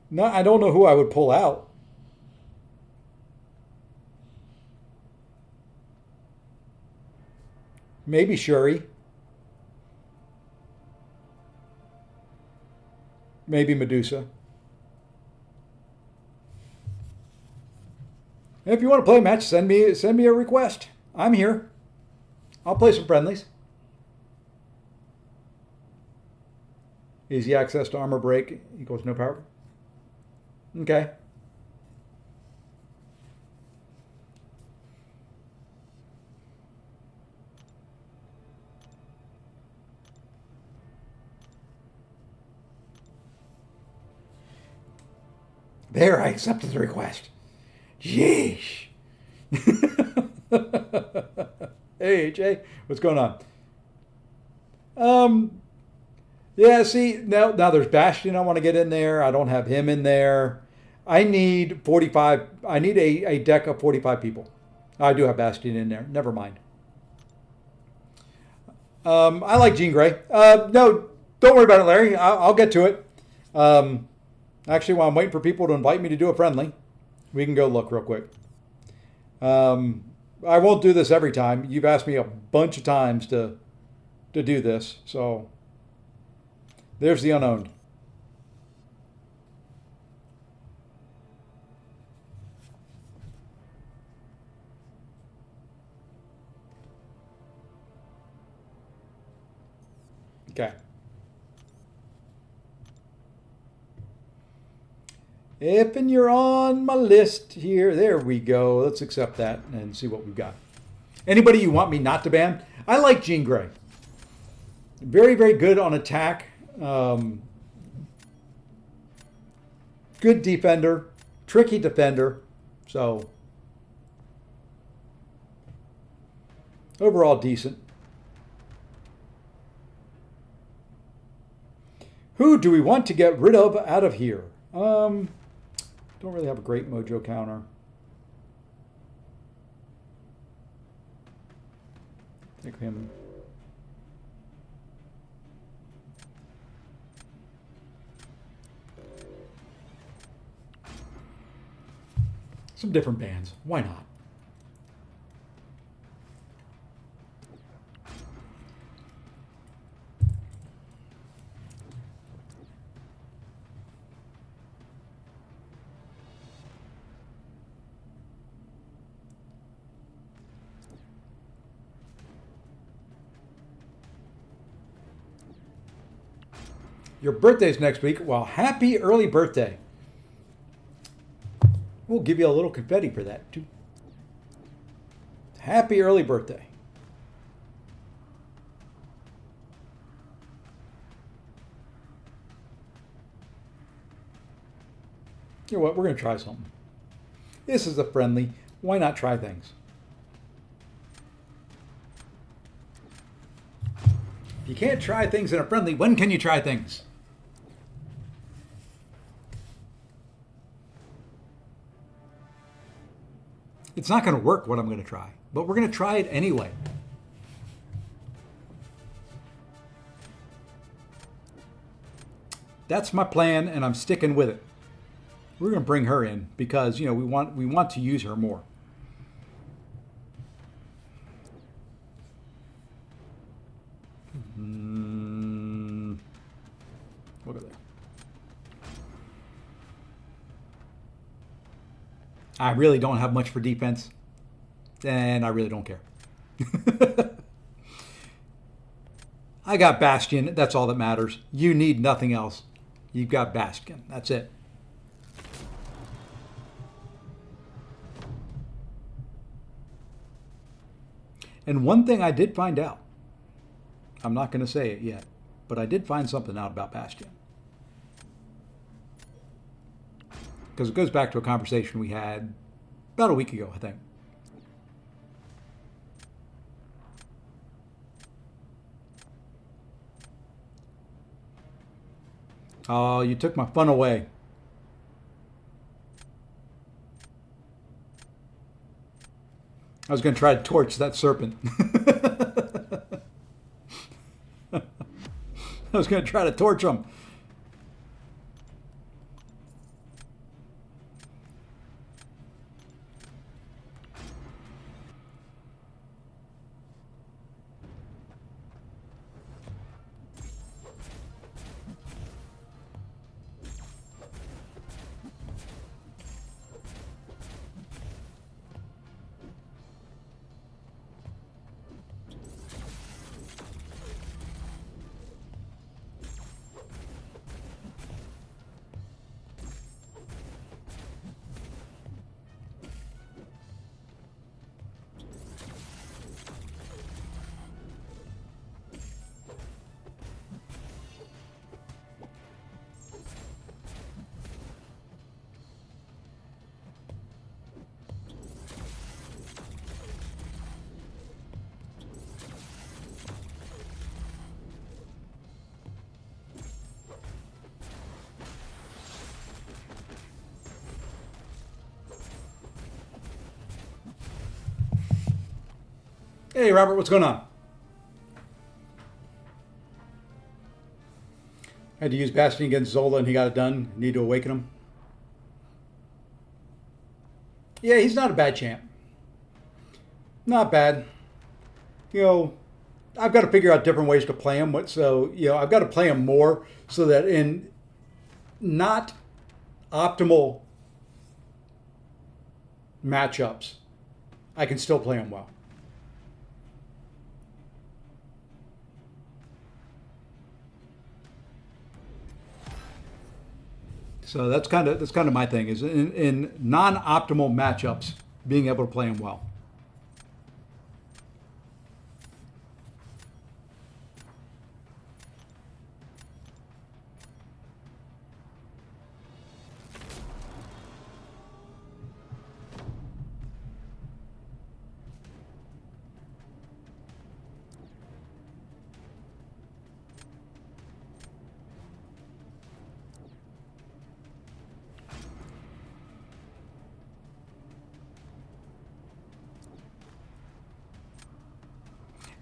No, I don't know who I would pull out. Maybe Shuri. Maybe Medusa. And if you want to play a match, send me a request. I'm here. I'll play some friendlies. Easy access to armor break equals no power. Okay. There, I accepted the request. Yeesh. Hey, Jay, what's going on? Yeah, see, now there's Bastion I want to get in there. I don't have him in there. I need 45. I need a deck of 45 people. I do have Bastion in there. Never mind. I like Jean Grey. No, don't worry about it, Larry. I'll get to it. Actually, while I'm waiting for people to invite me to do a friendly, we can go look real quick. I won't do this every time. You've asked me a bunch of times to do this, so there's the unowned. Okay. If and you're on my list here, there we go. Let's accept that and see what we've got. Anybody you want me not to ban? I like Jean Grey. Very, very good on attack. Good defender. Tricky defender. So, overall decent. Who do we want to get rid of out of here? Um, don't really have a great mojo counter. Take him. Some different bands. Why not? Your birthday's next week. Well, happy early birthday. We'll give you a little confetti for that, too. Happy early birthday. You know what? We're going to try something. This is a friendly. Why not try things? If you can't try things in a friendly, when can you try things? It's not going to work what I'm going to try, but we're going to try it anyway. That's my plan, and I'm sticking with it. We're going to bring her in because, you know, we want to use her more. Look at that. I really don't have much for defense, and I really don't care. I got Bastion. That's all that matters. You need nothing else. You've got Bastion. That's it. And one thing I did find out, I'm not going to say it yet, but I did find something out about Bastion. Because it goes back to a conversation we had about a week ago, I think. Oh, you took my fun away. I was going to try to torch that serpent. I was going to try to torch him. Hey, Robert, what's going on? Had to use Bastion against Zola and he got it done. Need to awaken him. Yeah, he's not a bad champ. Not bad. You know, I've got to figure out different ways to play him. So, you know, I've got to play him more so that in not optimal matchups, I can still play him well. So that's kind of my thing is in non-optimal matchups, being able to play them well.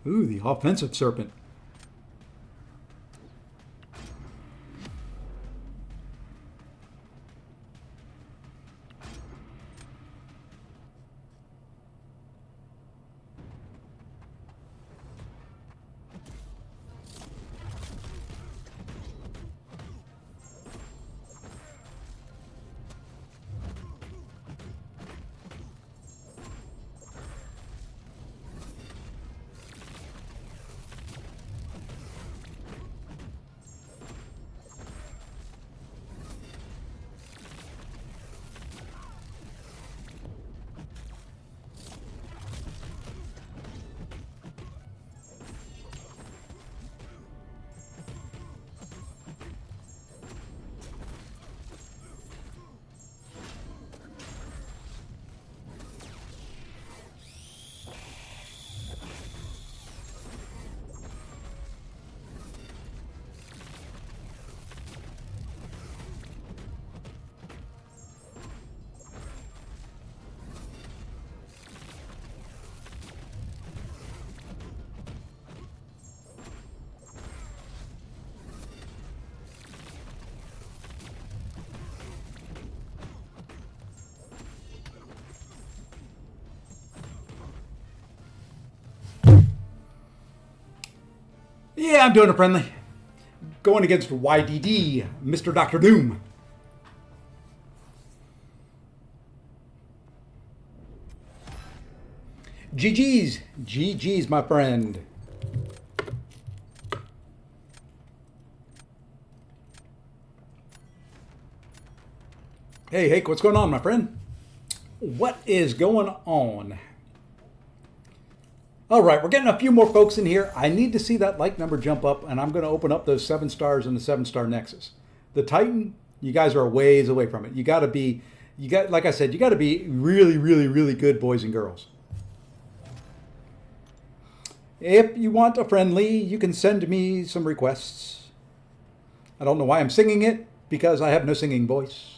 Ooh, the offensive serpent. Yeah, I'm doing it friendly. Going against YDD, Mr. Dr. Doom. GG's. GG's, my friend. Hey, Hake, what's going on, my friend? What is going on? All right, we're getting a few more folks in here. I need to see that like number jump up, and I'm going to open up those 7 stars in the 7-star Nexus. The Titan, you guys are a ways away from it. You got to be, like I said, you got to be really, really, really good boys and girls. If you want a friendly, you can send me some requests. I don't know why I'm singing it, because I have no singing voice.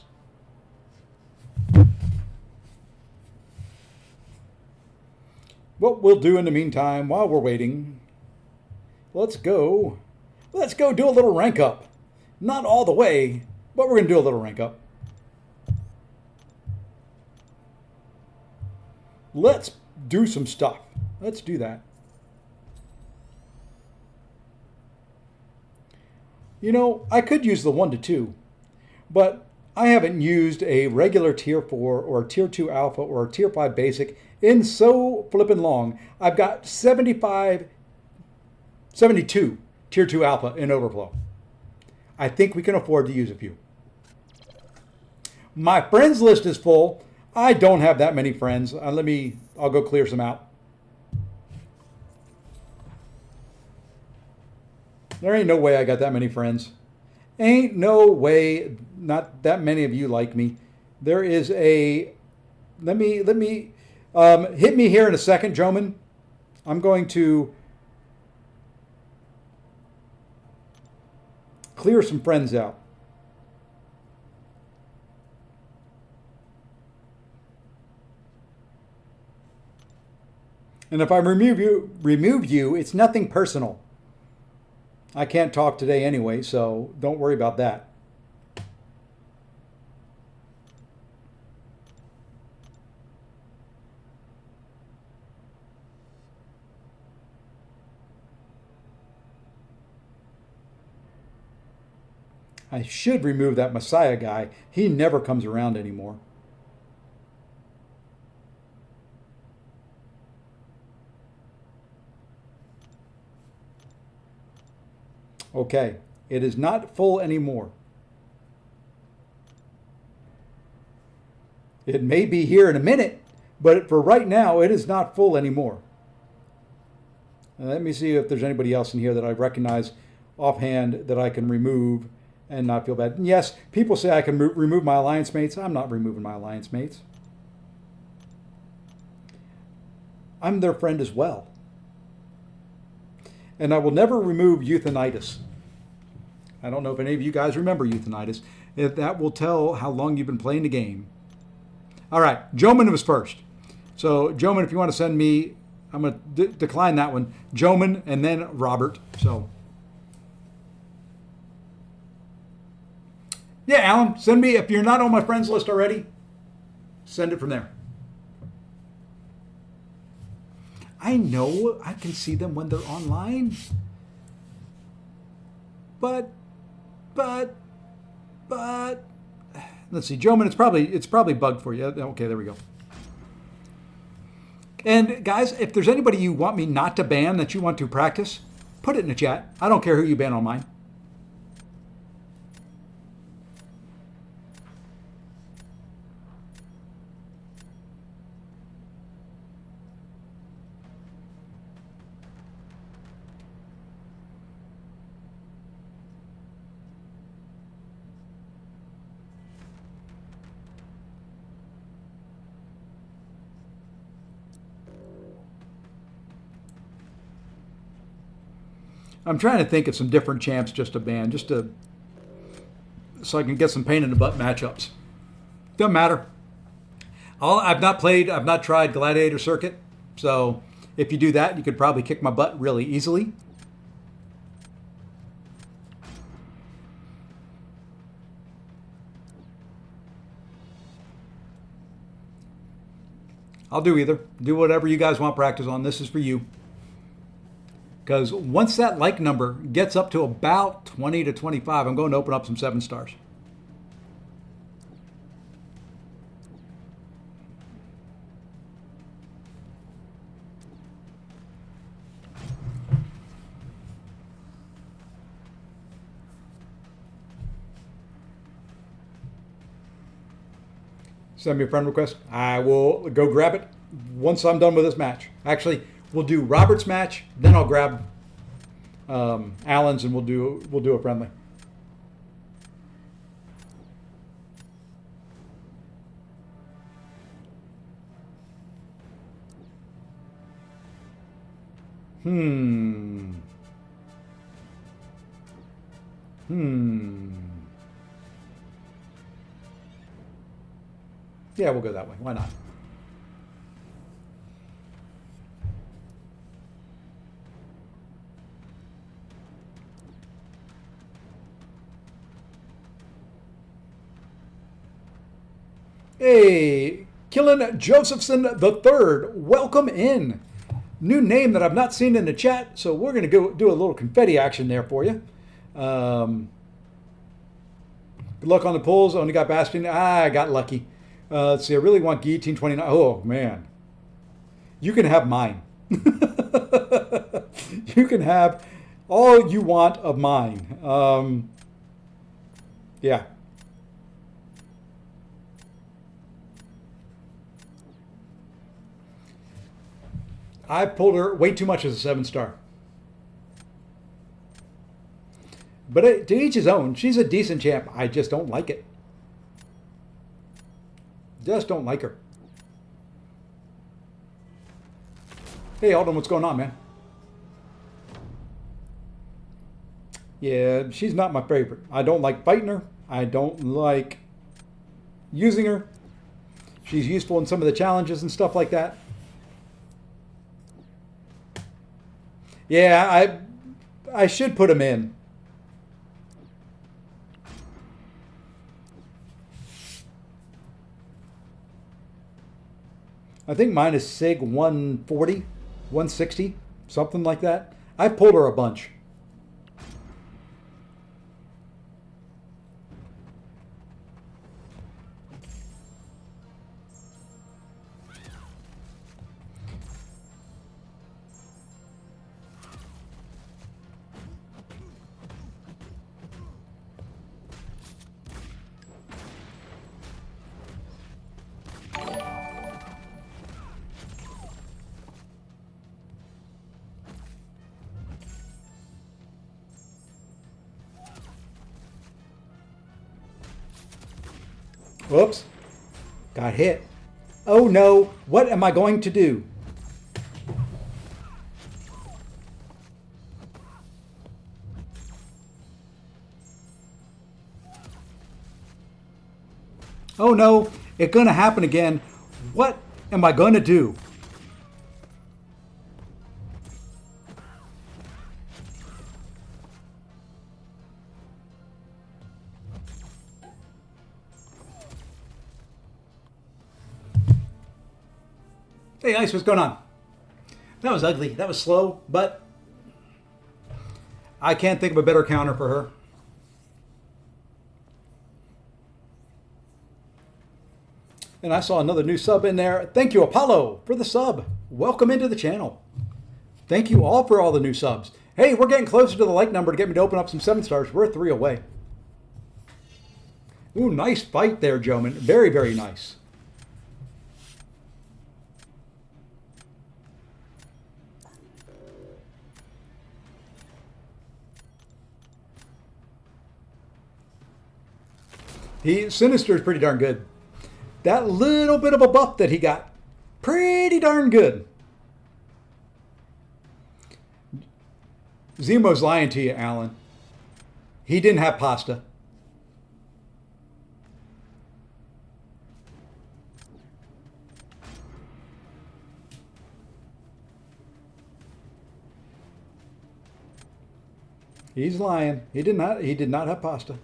What we'll do in the meantime, while we're waiting, let's go do a little rank up. Not all the way, but we're going to do a little rank up. Let's do some stuff. Let's do that. You know, I could use the 1 to 2, but I haven't used a regular tier 4 or tier 2 alpha or tier 5 basic in so flippin' long. I've got 72 tier 2 alpha in overflow. I think we can afford to use a few. My friends list is full. I don't have that many friends. I'll go clear some out. There ain't no way I got that many friends. Ain't no way. Not that many of you like me. There is a. Let me hit me here in a second, Joman. I'm going to clear some friends out. And if I remove you, it's nothing personal. I can't talk today anyway, so don't worry about that. I should remove that Messiah guy. He never comes around anymore. Okay, it is not full anymore. It may be here in a minute, but for right now, it is not full anymore. Let me see if there's anybody else in here that I recognize offhand that I can remove and not feel bad. And yes, people say I can remove my alliance mates. I'm not removing my alliance mates. I'm their friend as well. And I will never remove Euthanitis. I don't know if any of you guys remember Euthanitis. If that will tell how long you've been playing the game. All right, Joman was first. So, Joman, if you want to send me I'm going to decline that one. Joman and then Robert. So, yeah, Alan, send me, if you're not on my friends list already, send it from there. I know I can see them when they're online. But, let's see, Joman, it's probably bugged for you. Okay, there we go. And guys, if there's anybody you want me not to ban that you want to practice, put it in the chat. I don't care who you ban on mine. I'm trying to think of some different champs just to ban, so I can get some pain in the butt matchups. Doesn't matter. I've not tried Gladiator Circuit, so if you do that, you could probably kick my butt really easily. I'll do either. Do whatever you guys want practice on. This is for you. Because once that like number gets up to about 20 to 25, I'm going to open up some 7 stars. Send me a friend request. I will go grab it once I'm done with this match. Actually, we'll do Robert's match, then I'll grab Alan's, and we'll do a friendly. Yeah, we'll go that way. Why not? Hey, Killen Josephson III, welcome in. New name that I've not seen in the chat, so we're going to go do a little confetti action there for you. Good luck on the pulls. Only got Bastion. I got lucky. Let's see, I really want Guillotine 29. Oh, man. You can have mine. You can have all you want of mine. Yeah. I pulled her way too much as a 7-star. But to each his own. She's a decent champ. I just don't like it. Just don't like her. Hey, Alden, what's going on, man? Yeah, she's not my favorite. I don't like fighting her. I don't like using her. She's useful in some of the challenges and stuff like that. Yeah, I should put him in. I think mine is SIG 140, 160, something like that. I've pulled her a bunch. Whoops. Got hit. Oh no, what am I going to do? Oh no, it's going to happen again. What am I going to do? Hey, Ice, what's going on? That was ugly. That was slow, but I can't think of a better counter for her. And I saw another new sub in there. Thank you, Apollo, for the sub. Welcome into the channel. Thank you all for all the new subs. Hey, we're getting closer to the like number to get me to open up some 7 stars. We're 3 away. Ooh, nice fight there, Joman. Very, very nice. Sinister is pretty darn good. That little bit of a buff that he got, pretty darn good. Zemo's lying to you, Alan. He didn't have pasta. He's lying. He did not have pasta.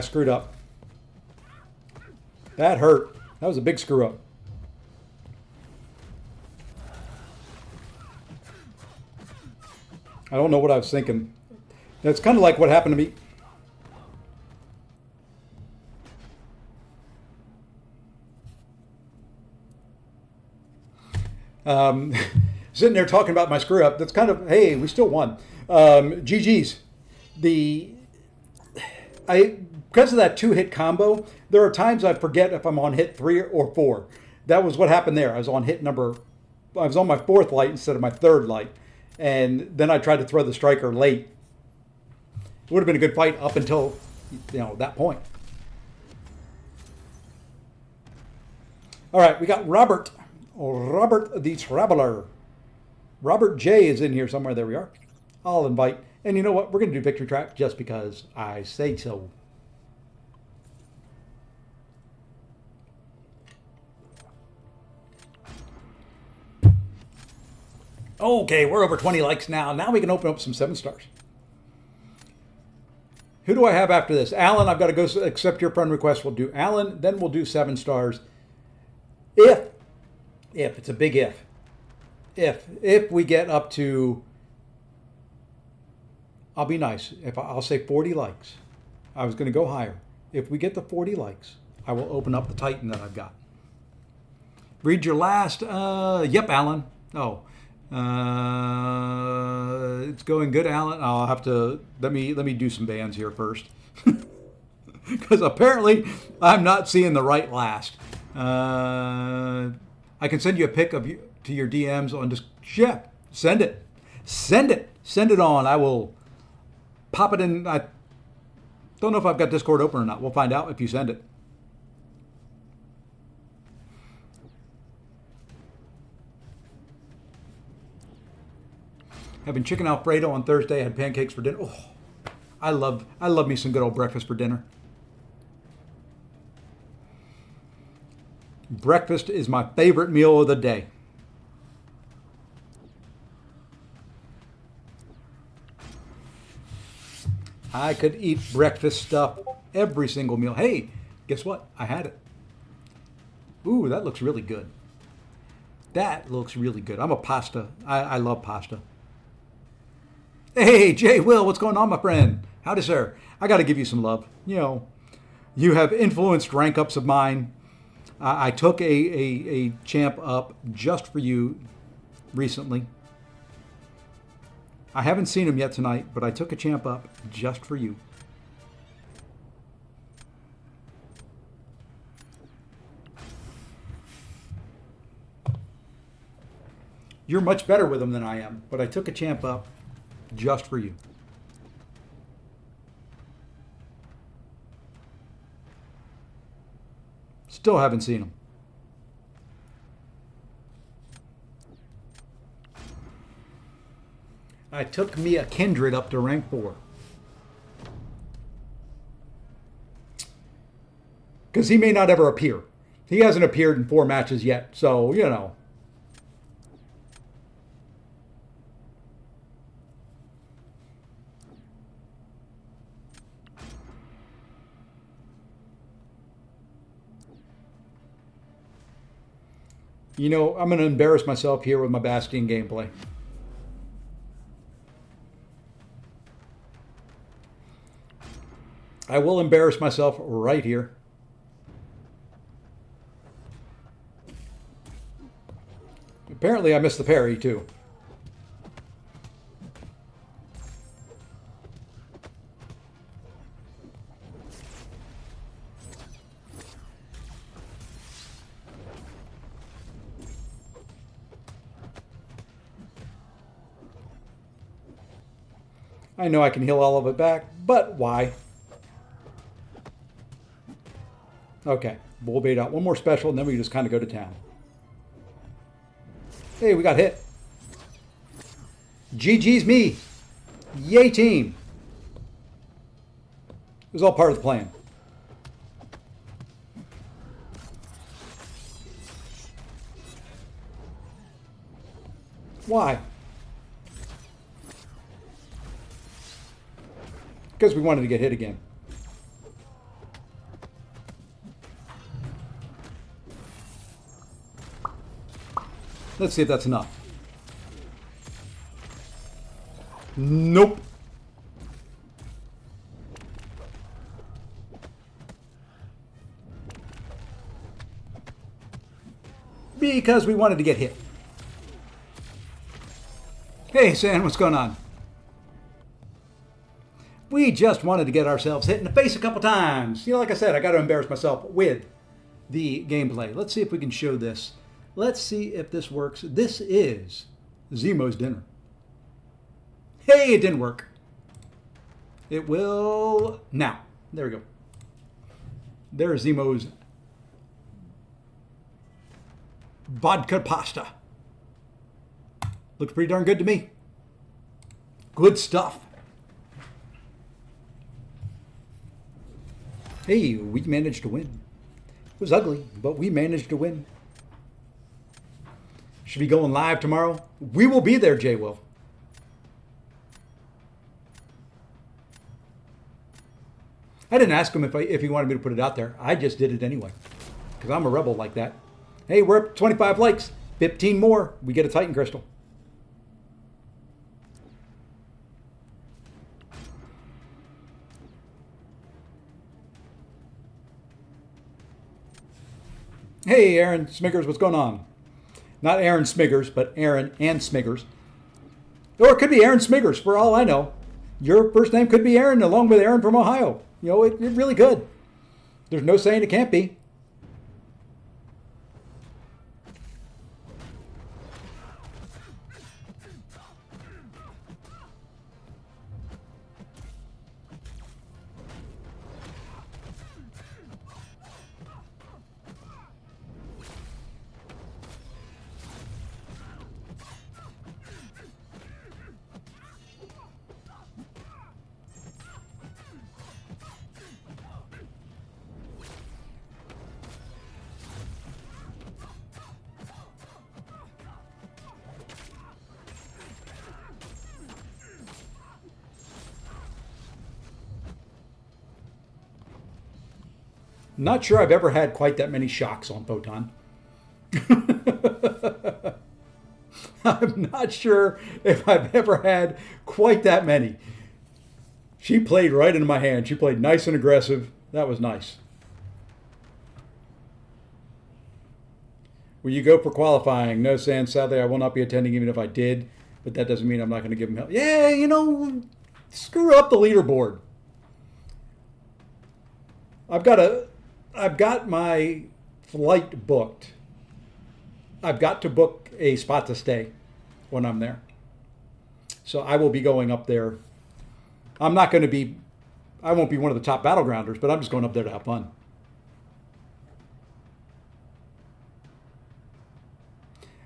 Screwed up. That hurt. That was a big screw up. I don't know what I was thinking. That's kind of like what happened to me. Sitting there talking about my screw up. That's kind of, hey, we still won. GG's. Because of that 2-hit combo, there are times I forget if I'm on hit 3 or 4. That was what happened there. I was on my 4th light instead of my 3rd light. And then I tried to throw the striker late. It would have been a good fight up until, that point. All right, we got Robert the Traveler. Robert J is in here somewhere. There we are. I'll invite. And you know what? We're going to do Victory Trap just because I say so. Okay, we're over 20 likes now. Now we can open up some 7 stars. Who do I have after this? Alan, I've got to go accept your friend request. We'll do Alan, then we'll do 7 stars. If, it's a big if we get up to, I'll be nice. I'll say 40 likes. I was going to go higher. If we get to 40 likes, I will open up the Titan that I've got. Read your last, yep, Alan. Oh. It's going good, Alan. I'll have to let me do some bands here first, because apparently I'm not seeing the right last. I can send you a pic of you to your DMs on just send it on. I will pop it in. I don't know if I've got Discord open or not. We'll find out if you send it. Having chicken Alfredo on Thursday. I had pancakes for dinner. Oh, I love me some good old breakfast for dinner. Breakfast is my favorite meal of the day. I could eat breakfast stuff every single meal. Hey, guess what? I had it. Ooh, that looks really good. That looks really good. I'm a pasta. I love pasta. Hey, Jay Will, what's going on, my friend? Howdy, sir. I got to give you some love. You have influenced rank ups of mine. I took a champ up just for you recently. I haven't seen him yet tonight, but I took a champ up just for you. You're much better with them than I am, but I took a champ up just for you. Still haven't seen him. I took me a Kindred up to rank 4. Because he may not ever appear. He hasn't appeared in 4 matches yet, so, you know. You know, I'm going to embarrass myself here with my Bastion gameplay. I will embarrass myself right here. Apparently I missed the parry too. I know I can heal all of it back, but why? Okay, we'll bait out one more special and then we just kind of go to town. Hey, we got hit. GG's me. Yay, team. It was all part of the plan. Why? Because we wanted to get hit again. Let's see if that's enough. Nope. Because we wanted to get hit. Hey, San, what's going on? We just wanted to get ourselves hit in the face a couple times. You know, like I said, I got to embarrass myself with the gameplay. Let's see if we can show this. Let's see if this works. This is Zemo's dinner. Hey, it didn't work. It will now. There we go. There's Zemo's vodka pasta. Looks pretty darn good to me. Good stuff. Hey, we managed to win. It was ugly, but we managed to win. Should be going live tomorrow. We will be there, Jay will. I didn't ask him if he wanted me to put it out there. I just did it anyway. Because I'm a rebel like that. Hey, we're up 25 likes. 15 more. We get a Titan Crystal. Hey, Aaron Smiggers, what's going on? Not Aaron Smiggers, but Aaron and Smiggers. Or it could be Aaron Smiggers, for all I know. Your first name could be Aaron, along with Aaron from Ohio. You know, it really could. There's no saying it can't be. Not sure I've ever had quite that many shocks on Photon. I'm not sure if I've ever had quite that many. She played right into my hand. She played nice and aggressive. That was nice. Will you go for qualifying? No, Sam. Sadly, I will not be attending even if I did. But that doesn't mean I'm not going to give him help. Yeah, you know, screw up the leaderboard. I've got my flight booked. I've got to book a spot to stay. when I'm there. So I will be going up there. I won't be one of the top battlegrounders, but I'm just going up there to have fun.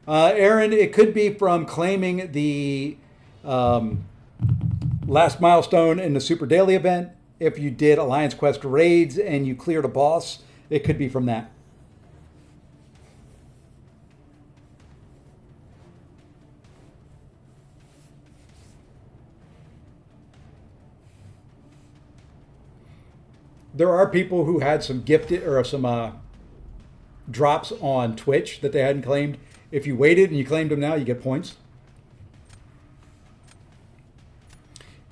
Aaron, it could be from claiming the last milestone in the Super Daily event. If you did Alliance Quest raids and you cleared a boss, it could be from that. There are people who had some gifted or some drops on Twitch that they hadn't claimed. If you waited and you claimed them now, you get points.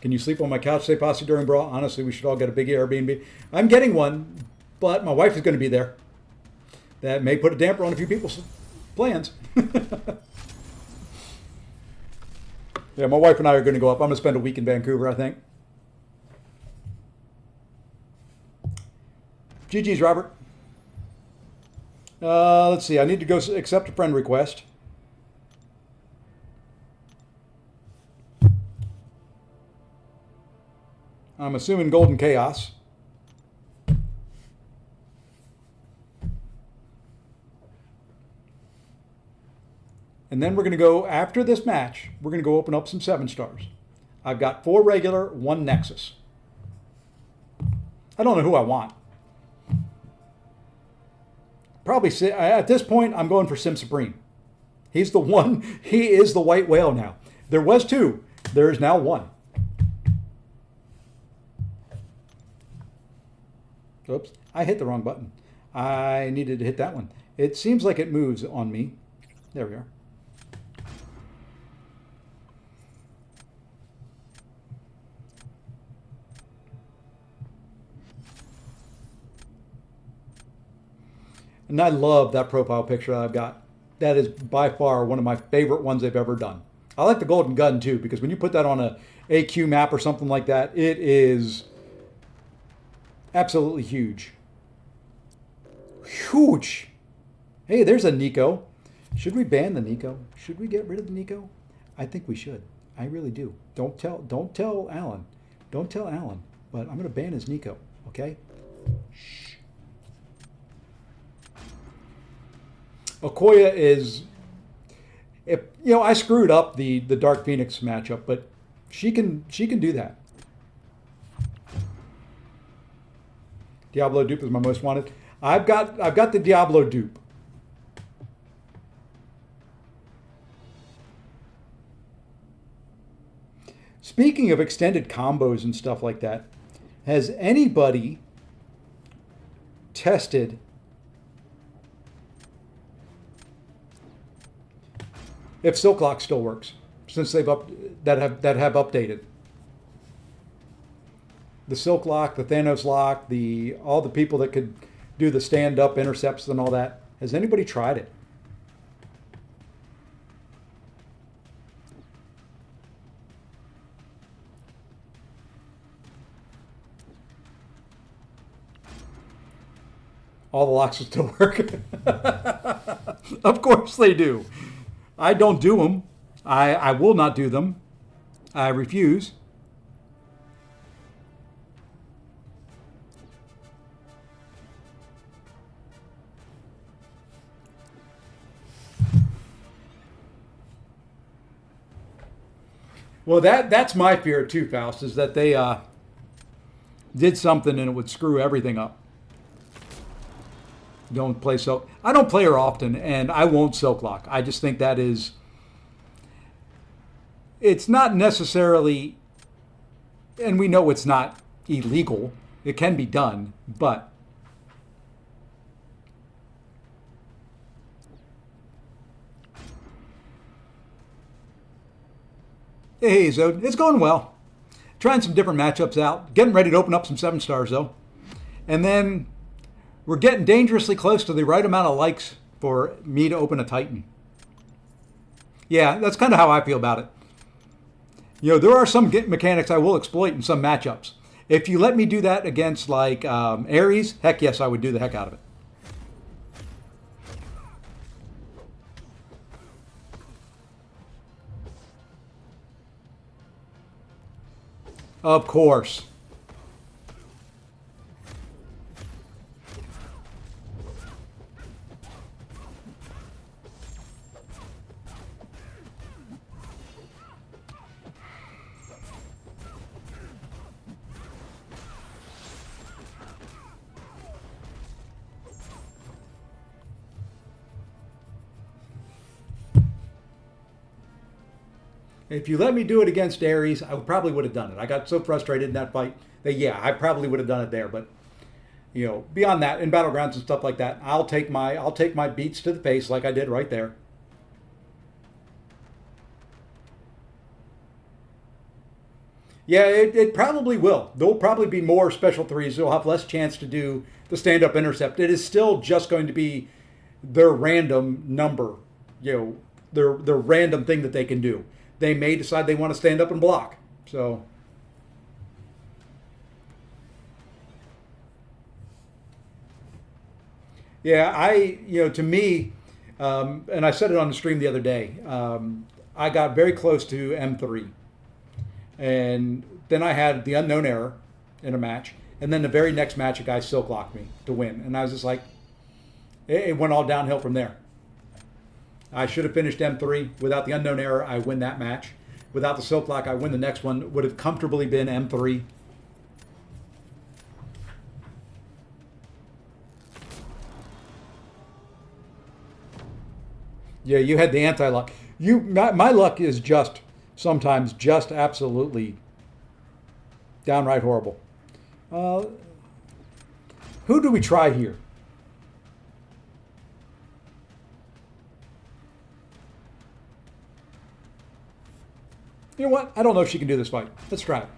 Can you sleep on my couch, say posse during Brawl? Honestly, we should all get a big Airbnb. I'm getting one, but my wife is going to be there. That may put a damper on a few people's plans. Yeah, my wife and I are going to go up. I'm going to spend a week in Vancouver, I think. GG's, Robert. Let's see. I need to go accept a friend request. I'm assuming Golden Chaos. And then we're going to go, after this match, we're going to go open up some 7 stars. I've got 4 regular, 1 Nexus. I don't know who I want. Probably, at this point, I'm going for Sim Supreme. He's the one, he is the white whale now. There was 2, there is now 1. Oops, I hit the wrong button. I needed to hit that one. It seems like it moves on me. There we are. And I love that profile picture that I've got. That is by far one of my favorite ones they've ever done. I like the golden gun too, because when you put that on a AQ map or something like that, it is absolutely huge. Huge. Hey, there's a Nico. Should we ban the Nico? Should we get rid of the Nico? I think we should. I really do. Don't tell Alan. Don't tell Alan. But I'm going to ban his Nico. Okay? Shh. Okoye is, I screwed up the Dark Phoenix matchup, but she can do that. Diablo dupe is my most wanted. I've got the Diablo dupe. Speaking of extended combos and stuff like that, has anybody tested if Silk Lock still works since they've that have updated? The Silk Lock, the Thanos Lock, all the people that could do the stand-up intercepts and all that. Has anybody tried it? All the locks will still work. Of course they do. I don't do them. I will not do them. I refuse. Well, that's my fear too, Faust, is that they did something and it would screw everything up. Don't play Silk. I don't play her often, and I won't Silk Lock. I just think that is, it's not necessarily, and we know it's not illegal. It can be done, but hey, Zod, it's going well. Trying some different matchups out. Getting ready to open up some 7 stars, though. And then we're getting dangerously close to the right amount of likes for me to open a Titan. Yeah, that's kind of how I feel about it. There are some mechanics I will exploit in some matchups. If you let me do that against, like, Ares, heck yes, I would do the heck out of it. Of course. If you let me do it against Ares, I probably would have done it. I got so frustrated in that fight that yeah, I probably would have done it there. But beyond that, in battlegrounds and stuff like that, I'll take my beats to the face like I did right there. Yeah, it probably will. There'll probably be more special threes. They'll have less chance to do the stand up intercept. It is still just going to be their random number, their random thing that they can do. They may decide they want to stand up and block. So, yeah, to me, and I said it on the stream the other day, I got very close to M3. And then I had the unknown error in a match. And then the very next match, a guy silk locked me to win. And I was just like, it went all downhill from there. I should have finished M3. Without the unknown error, I win that match. Without the silk lock, I win the next one. Would have comfortably been M3. Yeah, you had the anti-luck. My luck is just sometimes just absolutely downright horrible. Uh, who do we try here? You know what? I don't know if she can do this fight. Let's try it.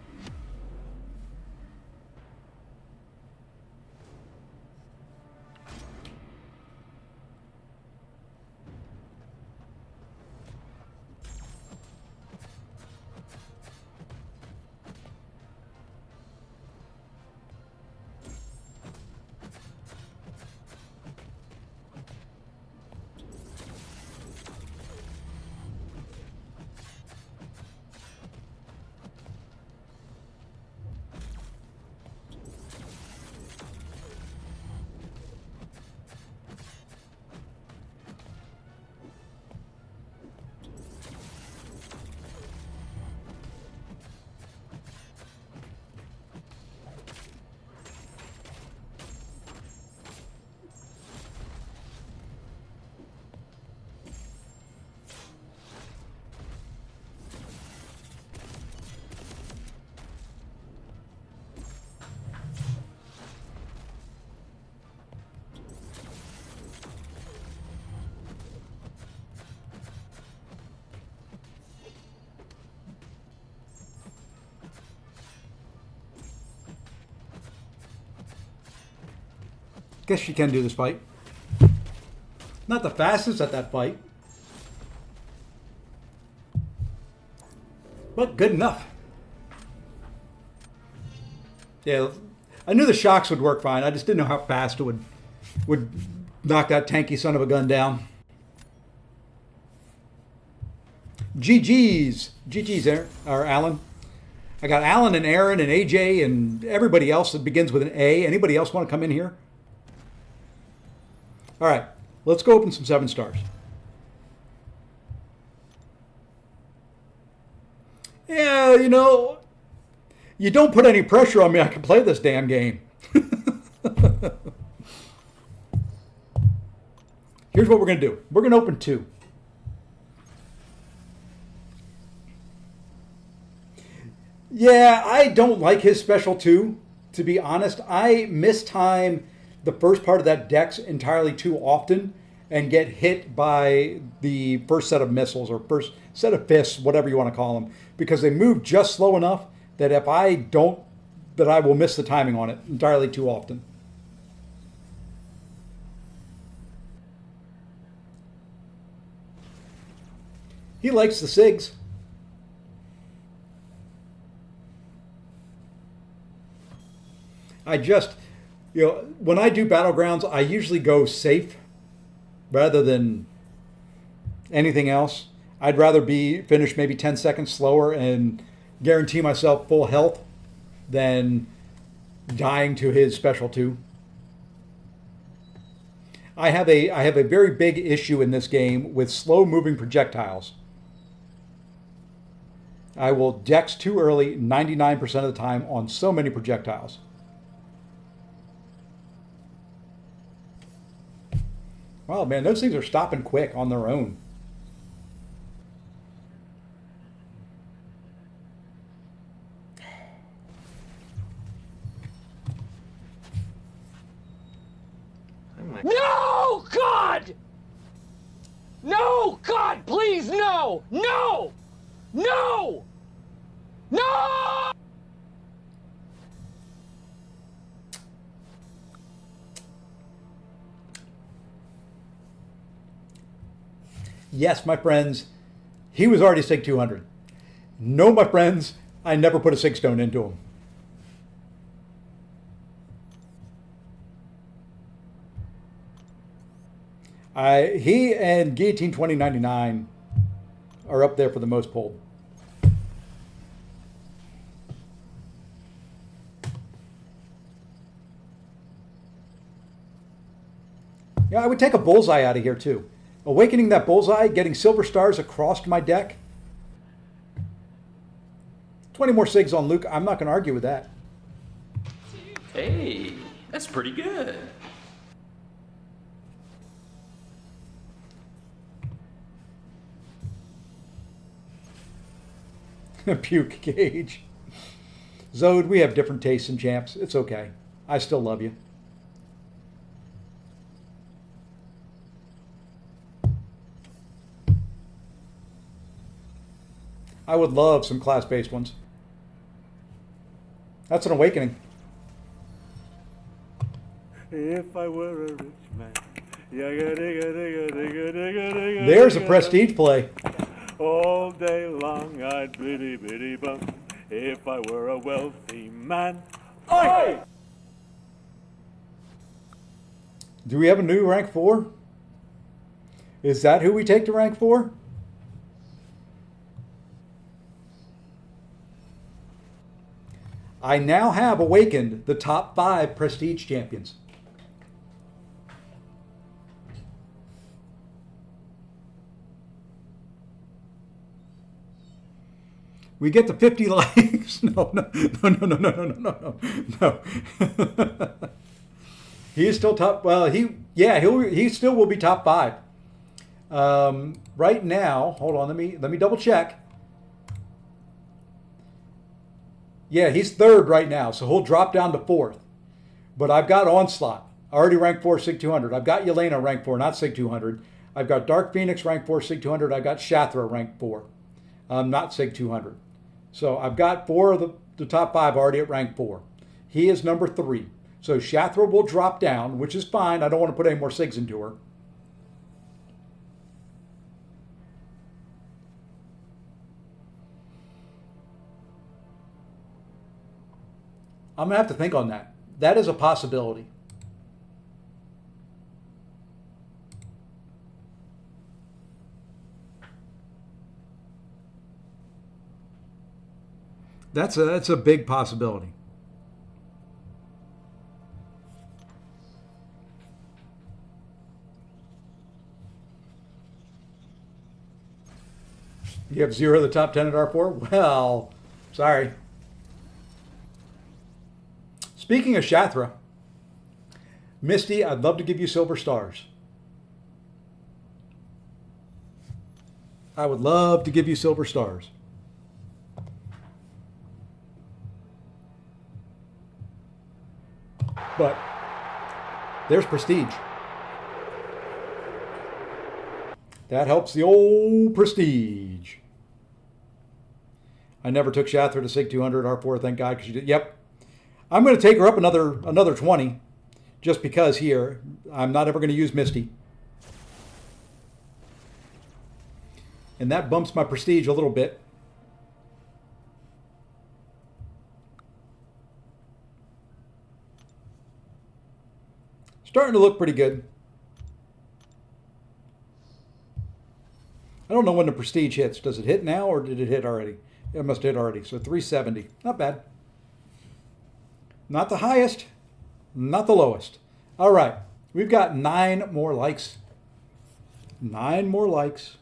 Guess she can do this fight. Not the fastest at that fight, but good enough. Yeah, I knew the shocks would work fine. I just didn't know how fast it would knock that tanky son of a gun down. GG's, Aaron, or Alan. I got Alan and Aaron and AJ and everybody else that begins with an A. Anybody else want to come in here? All right, let's go open some 7 stars. Yeah, you don't put any pressure on me. I can play this damn game. Here's what we're going to do. We're going to open 2. Yeah, I don't like his special 2, to be honest. I mistime the first part of that dex entirely too often and get hit by the first set of missiles or first set of fists, whatever you want to call them, because they move just slow enough that if I don't, that I will miss the timing on it entirely too often. He likes the SIGs. I just, when I do battlegrounds, I usually go safe rather than anything else. I'd rather be finished maybe 10 seconds slower and guarantee myself full health than dying to his special 2. I have a very big issue in this game with slow moving projectiles. I will dex too early 99% of the time on so many projectiles. Wow, man, those things are stopping quick on their own. No, God! No, God, please, no! No! No! No! Yes, my friends, he was already SIG 200. No, my friends, I never put a SIG stone into him. He and Guillotine 2099 are up there for the most pulled. Yeah, I would take a bullseye out of here too. Awakening that bullseye, getting silver stars across my deck. 20 more SIGs on Luke. I'm not going to argue with that. Hey, that's pretty good. Puke Cage. Zode, we have different tastes in champs. It's okay. I still love you. I would love some class-based ones. That's an awakening. If I were a rich man. There's a prestige play. All day long I'd biddy biddy bum. If I were a wealthy man. Oi! Do we have a new rank 4? Is that who we take to rank 4? I now have awakened the top 5 prestige champions. We get to 50 likes. No. He is still top. Well, he still will be top 5. Right now, hold on. Let me double check. Yeah, he's 3rd right now, so he'll drop down to 4th. But I've got Onslaught, already ranked 4, SIG 200. I've got Yelena ranked 4, not SIG 200. I've got Dark Phoenix ranked 4, SIG 200. I've got Shathra ranked 4, not SIG 200. So I've got 4 of the top 5 already at rank 4. He is number 3. So Shathra will drop down, which is fine. I don't want to put any more SIGs into her. I'm going to have to think on that. That is a possibility. That's a big possibility. You have 0 of the top 10 at R4? Well, sorry. Speaking of Shathra, Misty, I'd love to give you silver stars. I would love to give you silver stars. But there's prestige. That helps the old prestige. I never took Shathra to SIG 200 R4, thank God, because you did. Yep. I'm going to take her up another 20, just because here. I'm not ever going to use Misty. And that bumps my prestige a little bit. Starting to look pretty good. I don't know when the prestige hits. Does it hit now or did it hit already? It must hit already. So 370. Not bad. Not the highest, not the lowest. All right, we've got 9 more likes. 9 more likes.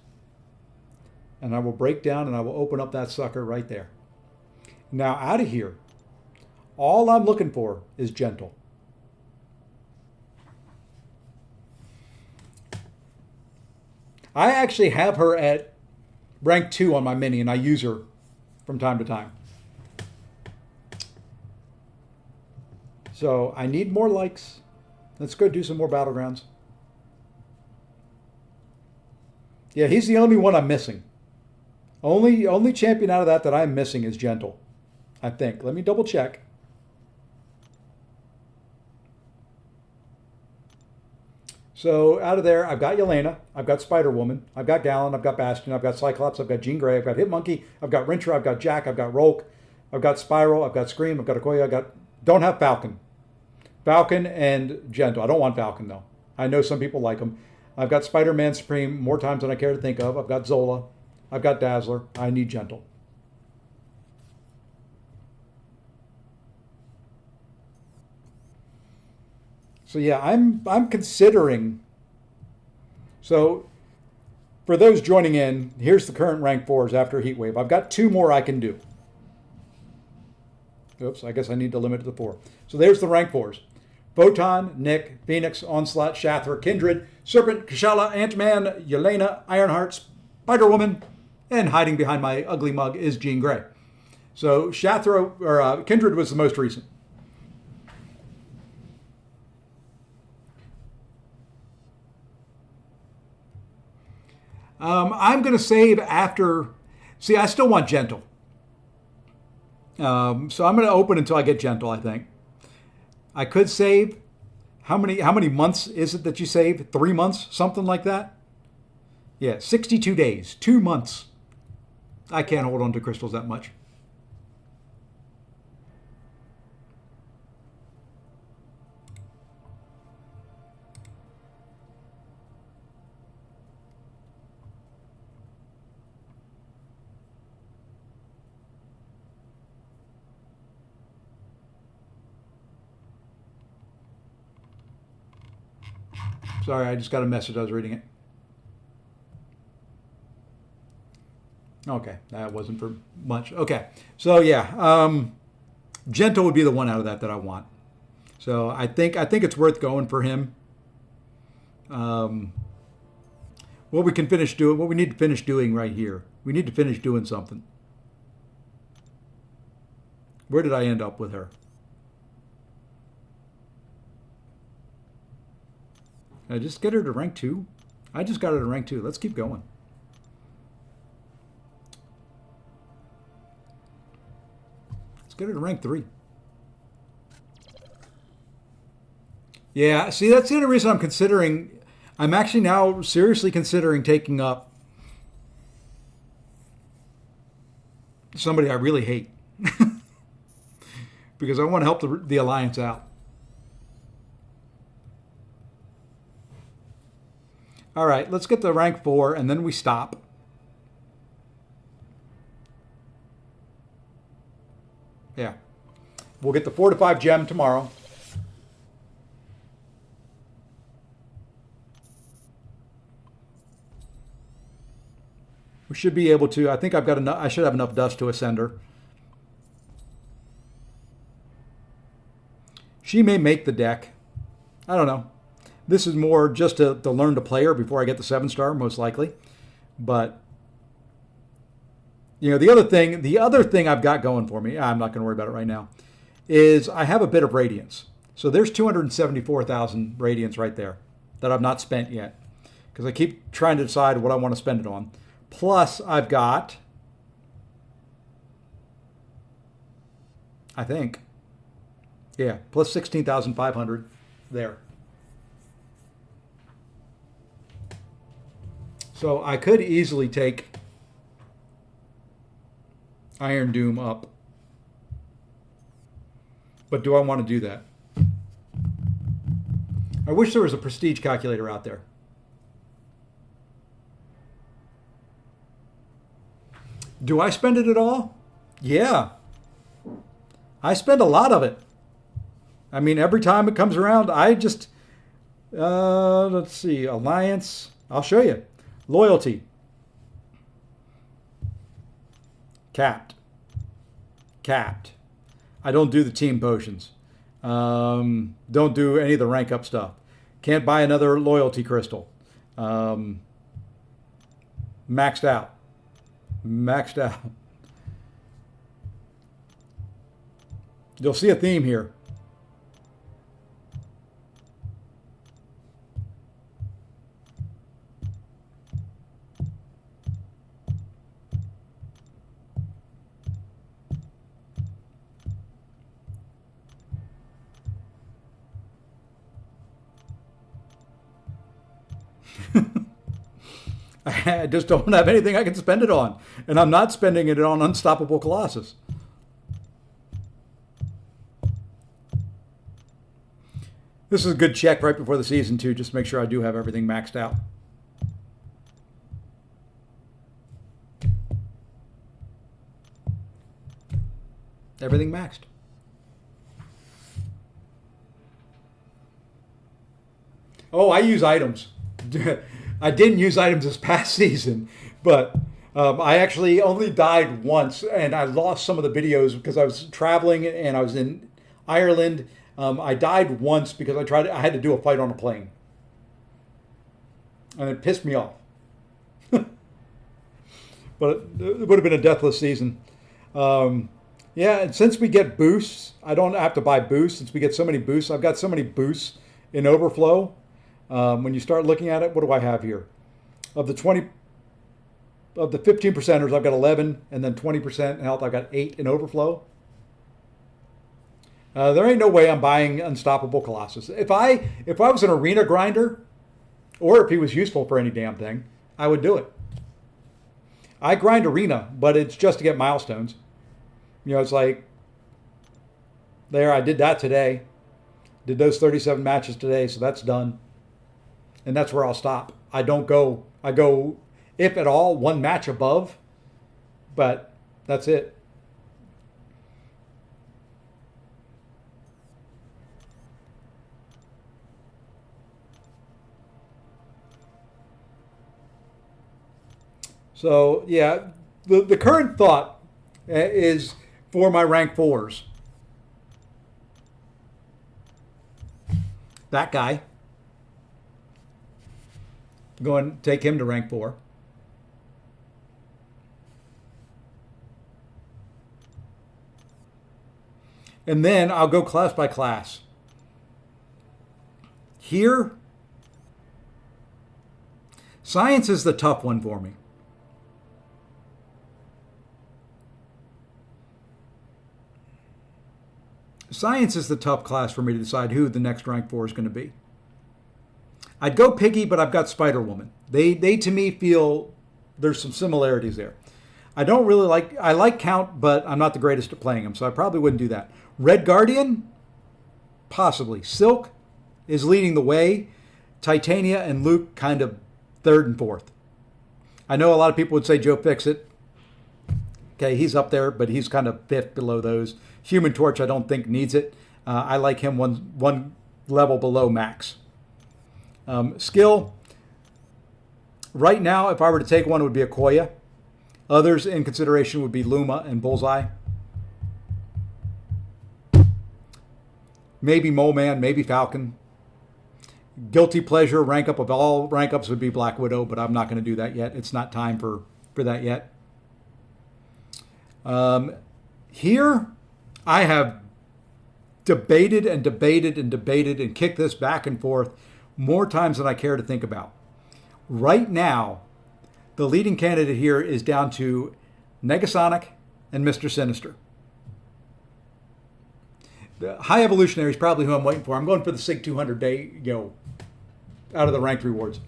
And I will break down and I will open up that sucker right there. Now out of here, all I'm looking for is gentle. I actually have her at rank 2 on my mini, and I use her from time to time. So I need more likes. Let's go do some more battlegrounds. Yeah, he's the only one I'm missing. Only champion out of that I'm missing is Gentle, I think. Let me double check. So out of there, I've got Yelena, I've got Spider-Woman, I've got Gallon, I've got Bastion, I've got Cyclops, I've got Jean Grey, I've got Hitmonkey, I've got Rincher, I've got Jack, I've got Rolk, I've got Spyro, I've got Scream, I've got Okoye, don't have Falcon. Falcon and Gentle. I don't want Falcon though. I know some people like him. I've got Spider-Man Supreme more times than I care to think of. I've got Zola. I've got Dazzler. I need Gentle. So yeah, I'm considering. So for those joining in, here's the current rank 4s after Heatwave. I've got 2 more I can do. Oops, I guess I need to limit it to 4. So there's the rank 4s. Photon, Nick, Phoenix, Onslaught, Shathra, Kindred, Serpent, Kushala, Ant-Man, Yelena, Ironheart, Spider-Woman, and hiding behind my ugly mug is Jean Grey. So Shathra, or Kindred was the most recent. I'm going to save after... See, I still want Gentle. So I'm going to open until I get Gentle, I think. I could save. How many months is it that you save? 3 months? Something like that? Yeah, 62 days. 2 months. I can't hold on to crystals that much. Sorry, I just got a message. I was reading it. Okay, that wasn't for much. Okay, so yeah, Gentle would be the one out of that I want. So I think it's worth going for him. What we can finish doing, what we need to finish doing right here. We need to finish doing something. Where did I end up with her? Can I just get her to rank 2? I just got her to rank 2. Let's keep going. Let's get her to rank 3. Yeah, see, that's the only reason I'm considering... I'm actually now seriously considering taking up somebody I really hate. Because I want to help the Alliance out. All right, let's get to rank 4, and then we stop. Yeah. We'll get the 4 to 5 gem tomorrow. We should be able to. I think I've got enough. I should have enough dust to ascend her. She may make the deck. I don't know. This is more just to learn to play her before I get the 7-star, most likely. But, you know, the other thing I've got going for me, I'm not going to worry about it right now, is I have a bit of Radiance. So there's 274,000 Radiance right there that I've not spent yet. Because I keep trying to decide what I want to spend it on. Plus, I've got, I think, yeah, plus 16,500 there. So I could easily take Iron Doom up. But do I want to do that? I wish there was a prestige calculator out there. Do I spend it at all? Yeah. I spend a lot of it. I mean, every time it comes around, I just, let's see, alliance. I'll show you. Loyalty. Capped. Capped. I don't do the team potions. Don't do any of the rank up stuff. Can't buy another loyalty crystal. Maxed out. Maxed out. You'll see a theme here. I just don't have anything I can spend it on. And I'm not spending it on Unstoppable Colossus. This is a good check right before the season, too, just to make sure I do have everything maxed out. Everything maxed. Oh, I use items. I didn't use items this past season, but I actually only died once, and I lost some of the videos because I was traveling and I was in Ireland. I died once because I had to do a fight on a plane, and it pissed me off. But it would have been a deathless season. Yeah, and since we get boosts, I don't have to buy boosts. Since we get so many boosts, I've got so many boosts in overflow. When you start looking at it, what do I have here? Of the 15 percenters, I've got 11, and then 20% in health, I've got 8 in overflow. There ain't no way I'm buying Unstoppable Colossus. If I was an arena grinder, or if he was useful for any damn thing, I would do it. I grind arena, but it's just to get milestones. You know, it's like, there, I did that today. Did those 37 matches today, so that's done. And that's where I'll stop. I go, if at all, one match above, but that's it. So, yeah, the current thought is for my rank 4s. That guy. Go and take him to rank 4. And then I'll go class by class. Here, science is the tough one for me. Science is the tough class for me to decide who the next rank 4 is going to be. I'd go Piggy, but I've got Spider-Woman. They to me feel there's some similarities there. I like Count, but I'm not the greatest at playing him, so I probably wouldn't do that. Red Guardian? Possibly. Silk is leading the way. Titania and Luke kind of third and fourth. I know a lot of people would say Joe Fixit. Okay, he's up there, but he's kind of fifth below those. Human Torch, I don't think needs it. I like him one level below Max. Skill, right now, if I were to take one, it would be Okoye. Others in consideration would be Luma and Bullseye. Maybe Mole Man, maybe Falcon. Guilty pleasure, rank up of all rank ups would be Black Widow, but I'm not going to do that yet. It's not time for that yet. Here, I have debated and kicked this back and forth more times than I care to think about. Right now, the leading candidate here is down to Negasonic and Mr. Sinister. The High Evolutionary is probably who I'm waiting for. I'm going for the SIG 200 day, out of the ranked rewards.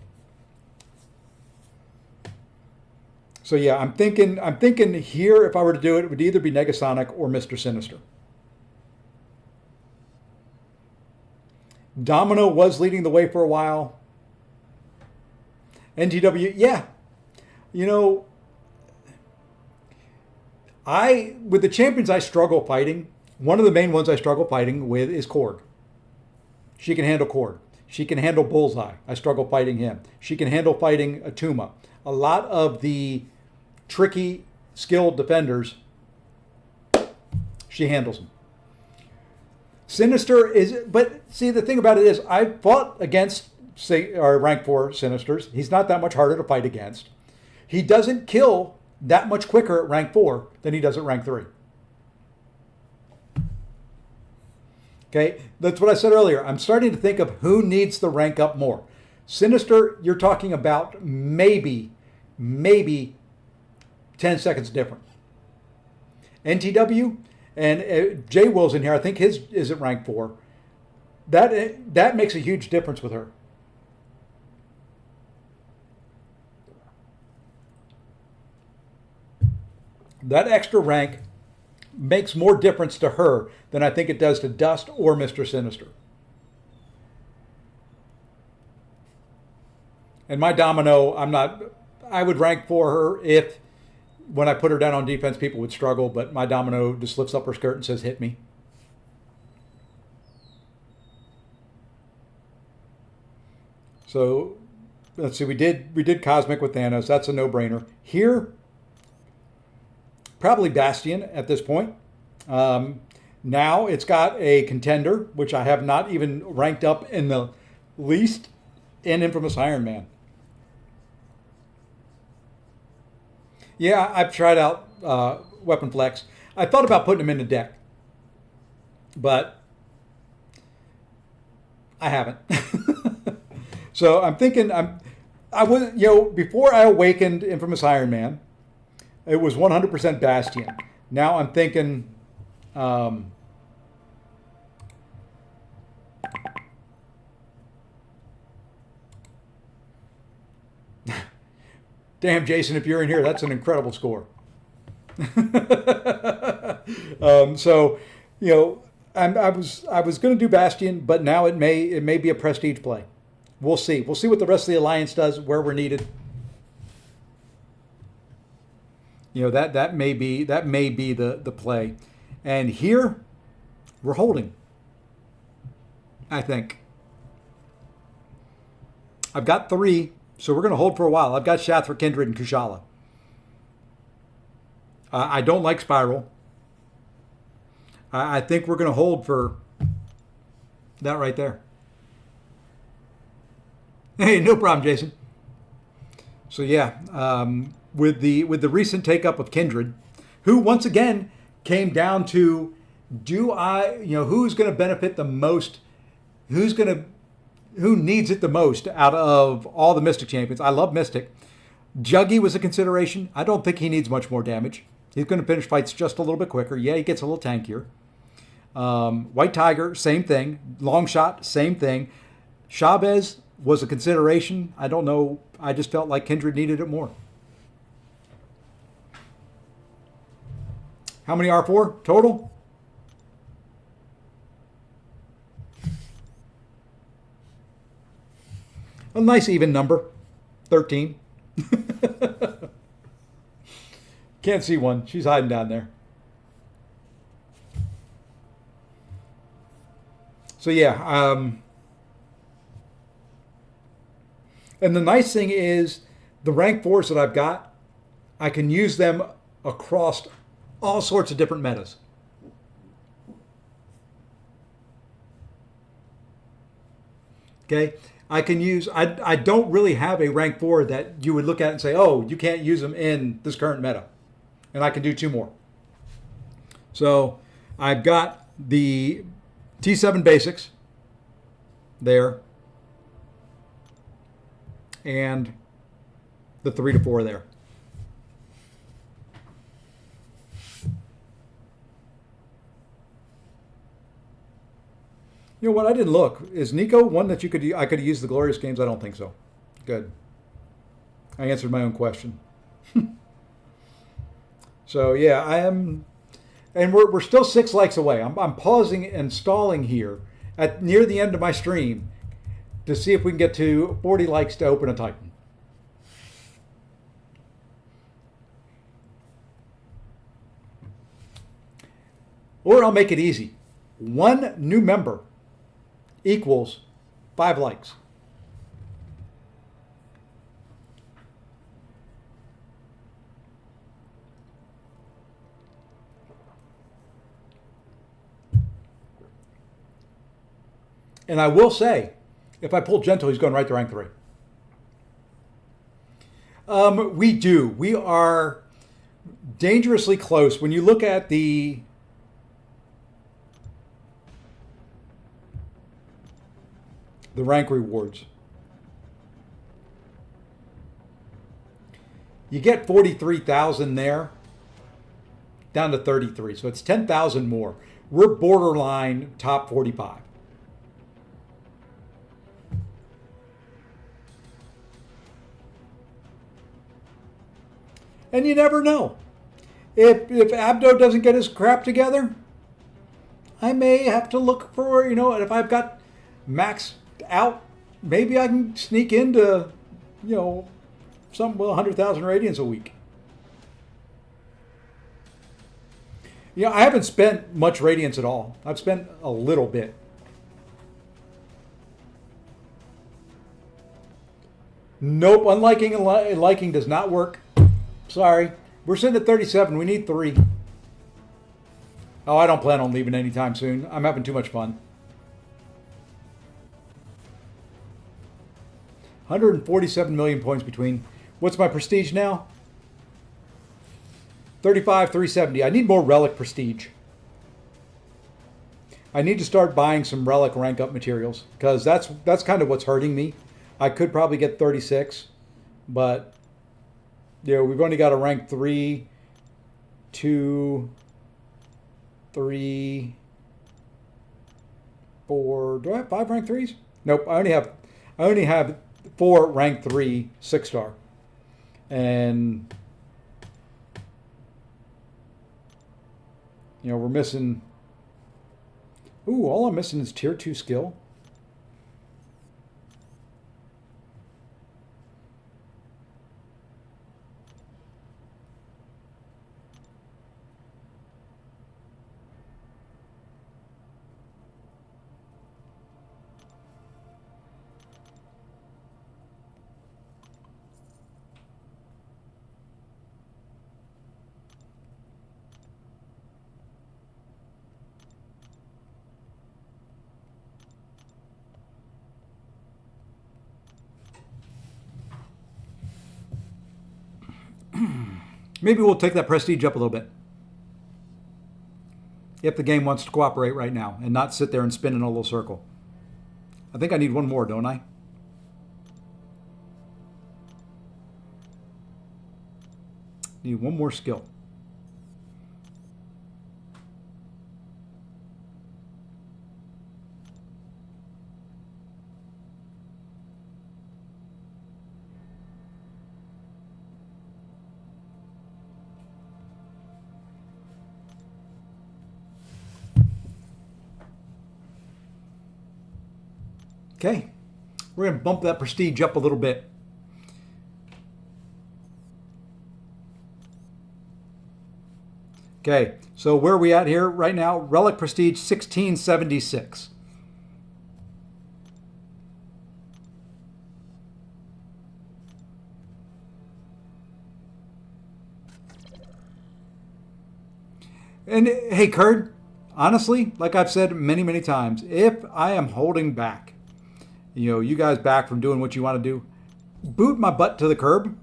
So yeah, I'm thinking here, if I were to do it, it would either be Negasonic or Mr. Sinister. Domino was leading the way for a while. NTW, yeah. With the champions I struggle fighting, one of the main ones I struggle fighting with is Korg. She can handle Cord. She can handle Bullseye. I struggle fighting him. She can handle fighting Atuma. A lot of the tricky, skilled defenders, she handles them. Sinister is, but see, the thing about it is, I fought against rank 4 Sinisters. He's not that much harder to fight against. He doesn't kill that much quicker at rank 4 than he does at rank 3. Okay, that's what I said earlier. I'm starting to think of who needs to rank up more. Sinister, you're talking about maybe 10 seconds different. NTW, and J Will's in here, I think his is at rank 4. That makes a huge difference with her. That extra rank makes more difference to her than I think it does to Dust or Mr. Sinister. And my Domino, I would rank for her if, when I put her down on defense, people would struggle, but my Domino just lifts up her skirt and says, hit me. So, let's see, we did Cosmic with Thanos. That's a no-brainer. Here, probably Bastion at this point. Now it's got a contender, which I have not even ranked up in the least, in Infamous Iron Man. Yeah, I've tried out Weapon Flex. I thought about putting him in the deck, but I haven't. So I'm thinking, before I awakened Infamous Iron Man, it was 100% Bastion. Now I'm thinking, damn, Jason, if you're in here, that's an incredible score. I was going to do Bastion, but now it may be a prestige play. We'll see. We'll see what the rest of the Alliance does, where we're needed. That may be the play. And here, we're holding, I think. I've got 3, so we're going to hold for a while. I've got Shathra, Kindred, and Kushala. I don't like Spiral. I think we're going to hold for that right there. Hey, no problem, Jason. So yeah, with the recent take up of Kindred, who once again came down to, who's going to benefit the most? Who needs it the most out of all the Mystic champions? I love Mystic. Juggy was a consideration. I don't think he needs much more damage. He's going to finish fights just a little bit quicker. Yeah, he gets a little tankier. White Tiger, same thing. Long Shot, same thing. Chavez was a consideration. I don't know. I just felt like Kindred needed it more. How many R4 total? A nice even number. 13. Can't see one. She's hiding down there. So yeah. And the nice thing is, the rank 4s that I've got, I can use them across all sorts of different metas. Okay? I can use, I don't really have a rank 4 that you would look at and say, oh, you can't use them in this current meta. And I can do 2 more. So I've got the T7 basics there. And the 3 to 4 there. You know what? I didn't look. Is Nico one that I could use the Glorious Games? I don't think so. Good. I answered my own question. So yeah, I am, and we're still 6 likes away. I'm pausing and stalling here at near the end of my stream to see if we can get to 40 likes to open a Titan. Or I'll make it easy. 1 new member equals 5 likes. And I will say, if I pull Gentle, he's going right to rank 3. We do. We are dangerously close. When you look at the rank rewards, you get 43,000 there, down to 33. So it's 10,000 more. We're borderline top 45. And you never know. If Abdo doesn't get his crap together, I may have to look for, if I've got maxed out, maybe I can sneak into, something with 100,000 radiance a week. I haven't spent much radiance at all. I've spent a little bit. Nope, unliking and liking does not work. Sorry. We're sitting at 37. We need 3. Oh, I don't plan on leaving anytime soon. I'm having too much fun. 147 million points between. What's my prestige now? 35,370. I need more relic prestige. I need to start buying some relic rank up materials because that's kind of what's hurting me. I could probably get 36, but we've only got a rank 3, 2, 3, 4. Do I have 5 rank 3s? Nope. I only have 4 rank 3 6-star. And we're missing. Ooh, all I'm missing is tier 2 skill. Maybe we'll take that prestige up a little bit. If the game wants to cooperate right now and not sit there and spin in a little circle. I think I need one more, don't I? Need one more skill. Okay, we're going to bump that prestige up a little bit. Okay, so where are we at here right now? Relic prestige 1676. And hey, Kurd, honestly, like I've said many, many times, if I am holding back, you guys back from doing what you want to do, boot my butt to the curb.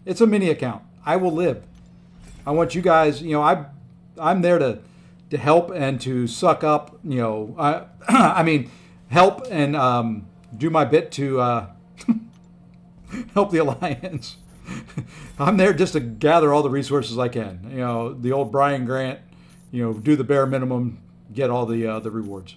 It's a mini account. I will live. I want you guys, I'm there to help and to suck up, I mean, help and do my bit to help the Alliance. I'm there just to gather all the resources I can. The old Brian Grant, do the bare minimum, get all the rewards.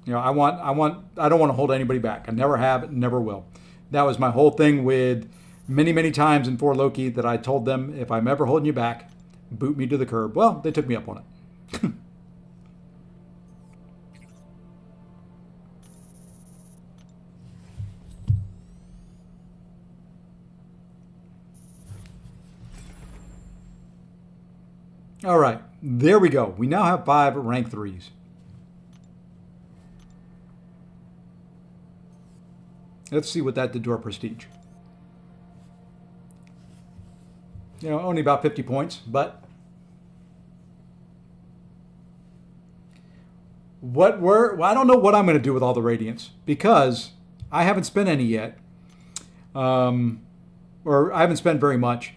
I don't want to hold anybody back. I never have, never will. That was my whole thing with many, many times in 4 Loki that I told them, if I'm ever holding you back, boot me to the curb. Well, they took me up on it. All right, there we go. We now have 5 rank 3s. Let's see what that did to our prestige. You know, only about 50 points, but well, I don't know what I'm going to do with all the radiants because I haven't spent any yet, or I haven't spent very much.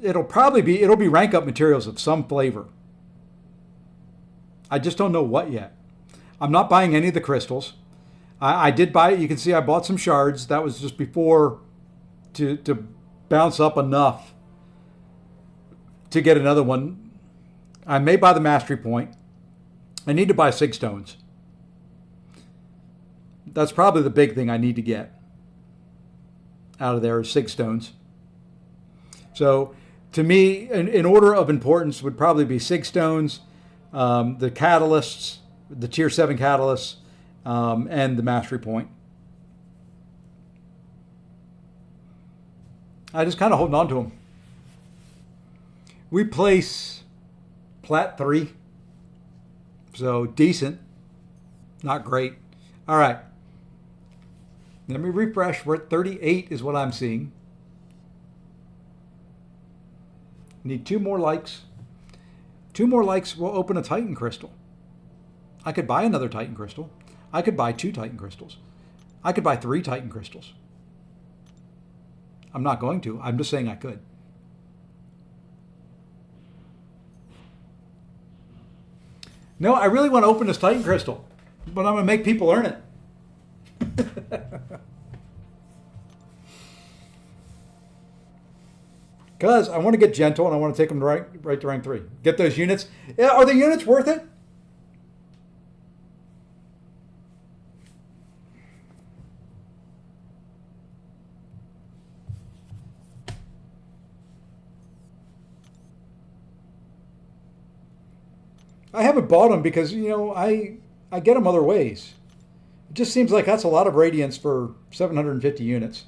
It'll be rank up materials of some flavor. I just don't know what yet. I'm not buying any of the crystals. I did buy it. You can see I bought some shards. That was just before to bounce up enough to get another one. I may buy the mastery point. I need to buy 6 stones. That's probably the big thing I need to get out of there is 6 stones. So to me, in order of importance would probably be 6 stones, the catalysts, the tier 7 catalysts, and the mastery point. I just kind of holding on to them. We place plat 3. So decent, not great. All right. Let me refresh. We're at 38 is what I'm seeing. Need 2 more likes. 2 more likes will open a Titan crystal. I could buy another Titan crystal. I could buy 2 Titan crystals. I could buy 3 Titan crystals. I'm not going to. I'm just saying I could. No, I really want to open this Titan crystal, but I'm going to make people earn it. Because I want to get gentle and I want to take them right to rank 3. Get those units. Yeah, are the units worth it? I haven't bought them because, you know, I get them other ways. It just seems like that's a lot of radiance for 750 units.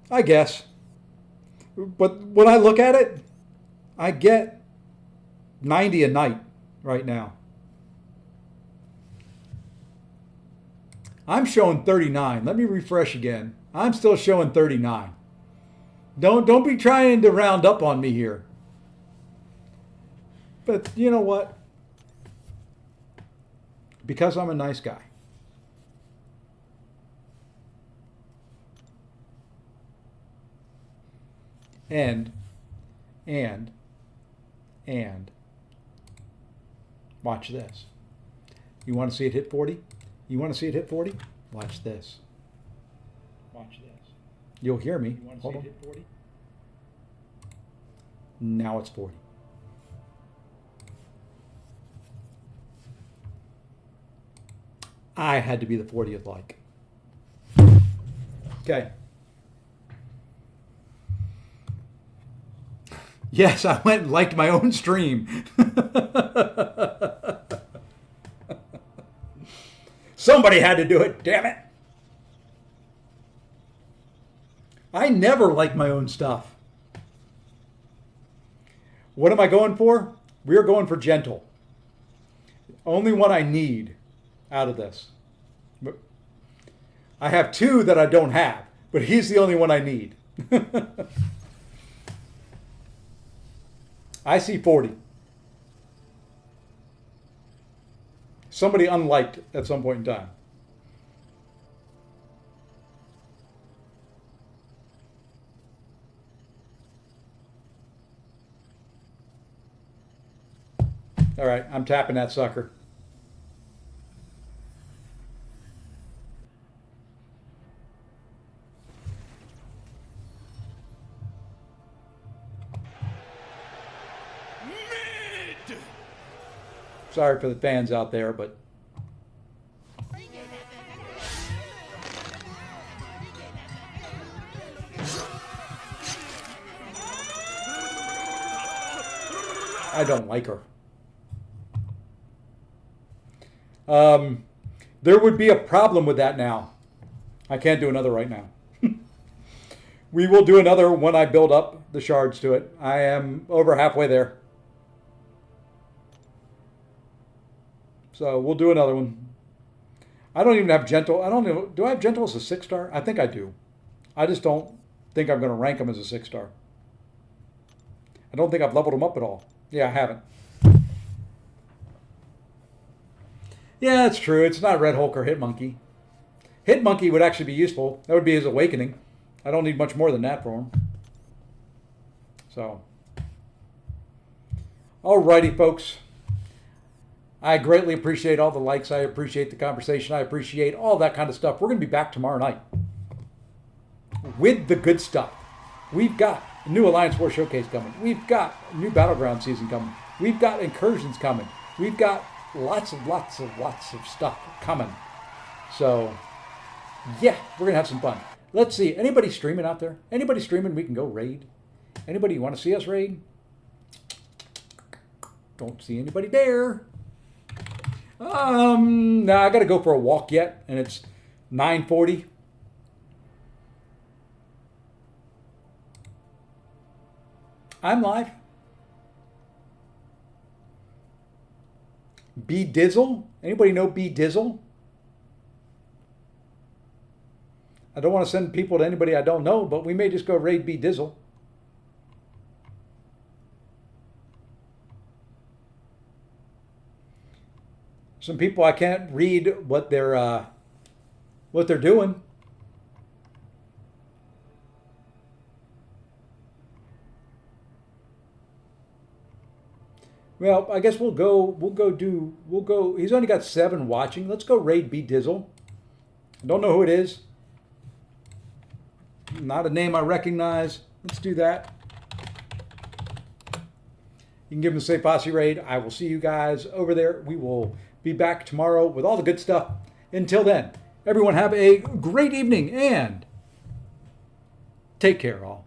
I guess. But when I look at it, I get 90 a night right now. I'm showing 39. Let me refresh again. I'm still showing 39. Don't be trying to round up on me here. But you know what? Because I'm a nice guy. And watch this. You want to see it hit 40? You want to see it hit 40? Watch this. Watch this. You'll hear me. Hold on. Hit 40? Now it's 40. I had to be the 40th like. Okay. Yes, I went and liked my own stream. Somebody had to do it, damn it. I never like my own stuff. What am I going for? We are going for gentle. Only one I need out of this. I have 2 that I don't have, but he's the only one I need. I see 40. Somebody unliked at some point in time. All right, I'm tapping that sucker. Mid! Sorry for the fans out there, but I don't like her. There would be a problem with that now. I can't do another right now. We will do another when I build up the shards to it. I am over halfway there. So we'll do another one. I don't even have Gentle. I don't know. Do I have Gentle as a 6-star? I think I do. I just don't think I'm going to rank him as a 6-star. I don't think I've leveled him up at all. Yeah, I haven't. Yeah, that's true. It's not Red Hulk or Hitmonkey. Hitmonkey would actually be useful. That would be his awakening. I don't need much more than that for him. So, alrighty, folks. I greatly appreciate all the likes. I appreciate the conversation. I appreciate all that kind of stuff. We're going to be back tomorrow night with the good stuff. We've got a new Alliance War Showcase coming. We've got a new Battleground season coming. We've got incursions coming. We've got lots of stuff coming. So, yeah, we're going to have some fun. Let's see. Anybody streaming out there? Anybody streaming we can go raid? Anybody want to see us raid? Don't see anybody there. No, I got to go for a walk yet, and it's 9:40. I'm live. B Dizzle? Anybody know B Dizzle? I don't want to send people to anybody I don't know, but we may just go raid B Dizzle. Some people I can't read what they're doing. Well, I guess we'll go. He's only got 7 watching. Let's go raid B Dizzle. I don't know who it is. Not a name I recognize. Let's do that. You can give him a Safe Posse raid. I will see you guys over there. We will be back tomorrow with all the good stuff. Until then, everyone have a great evening and take care all.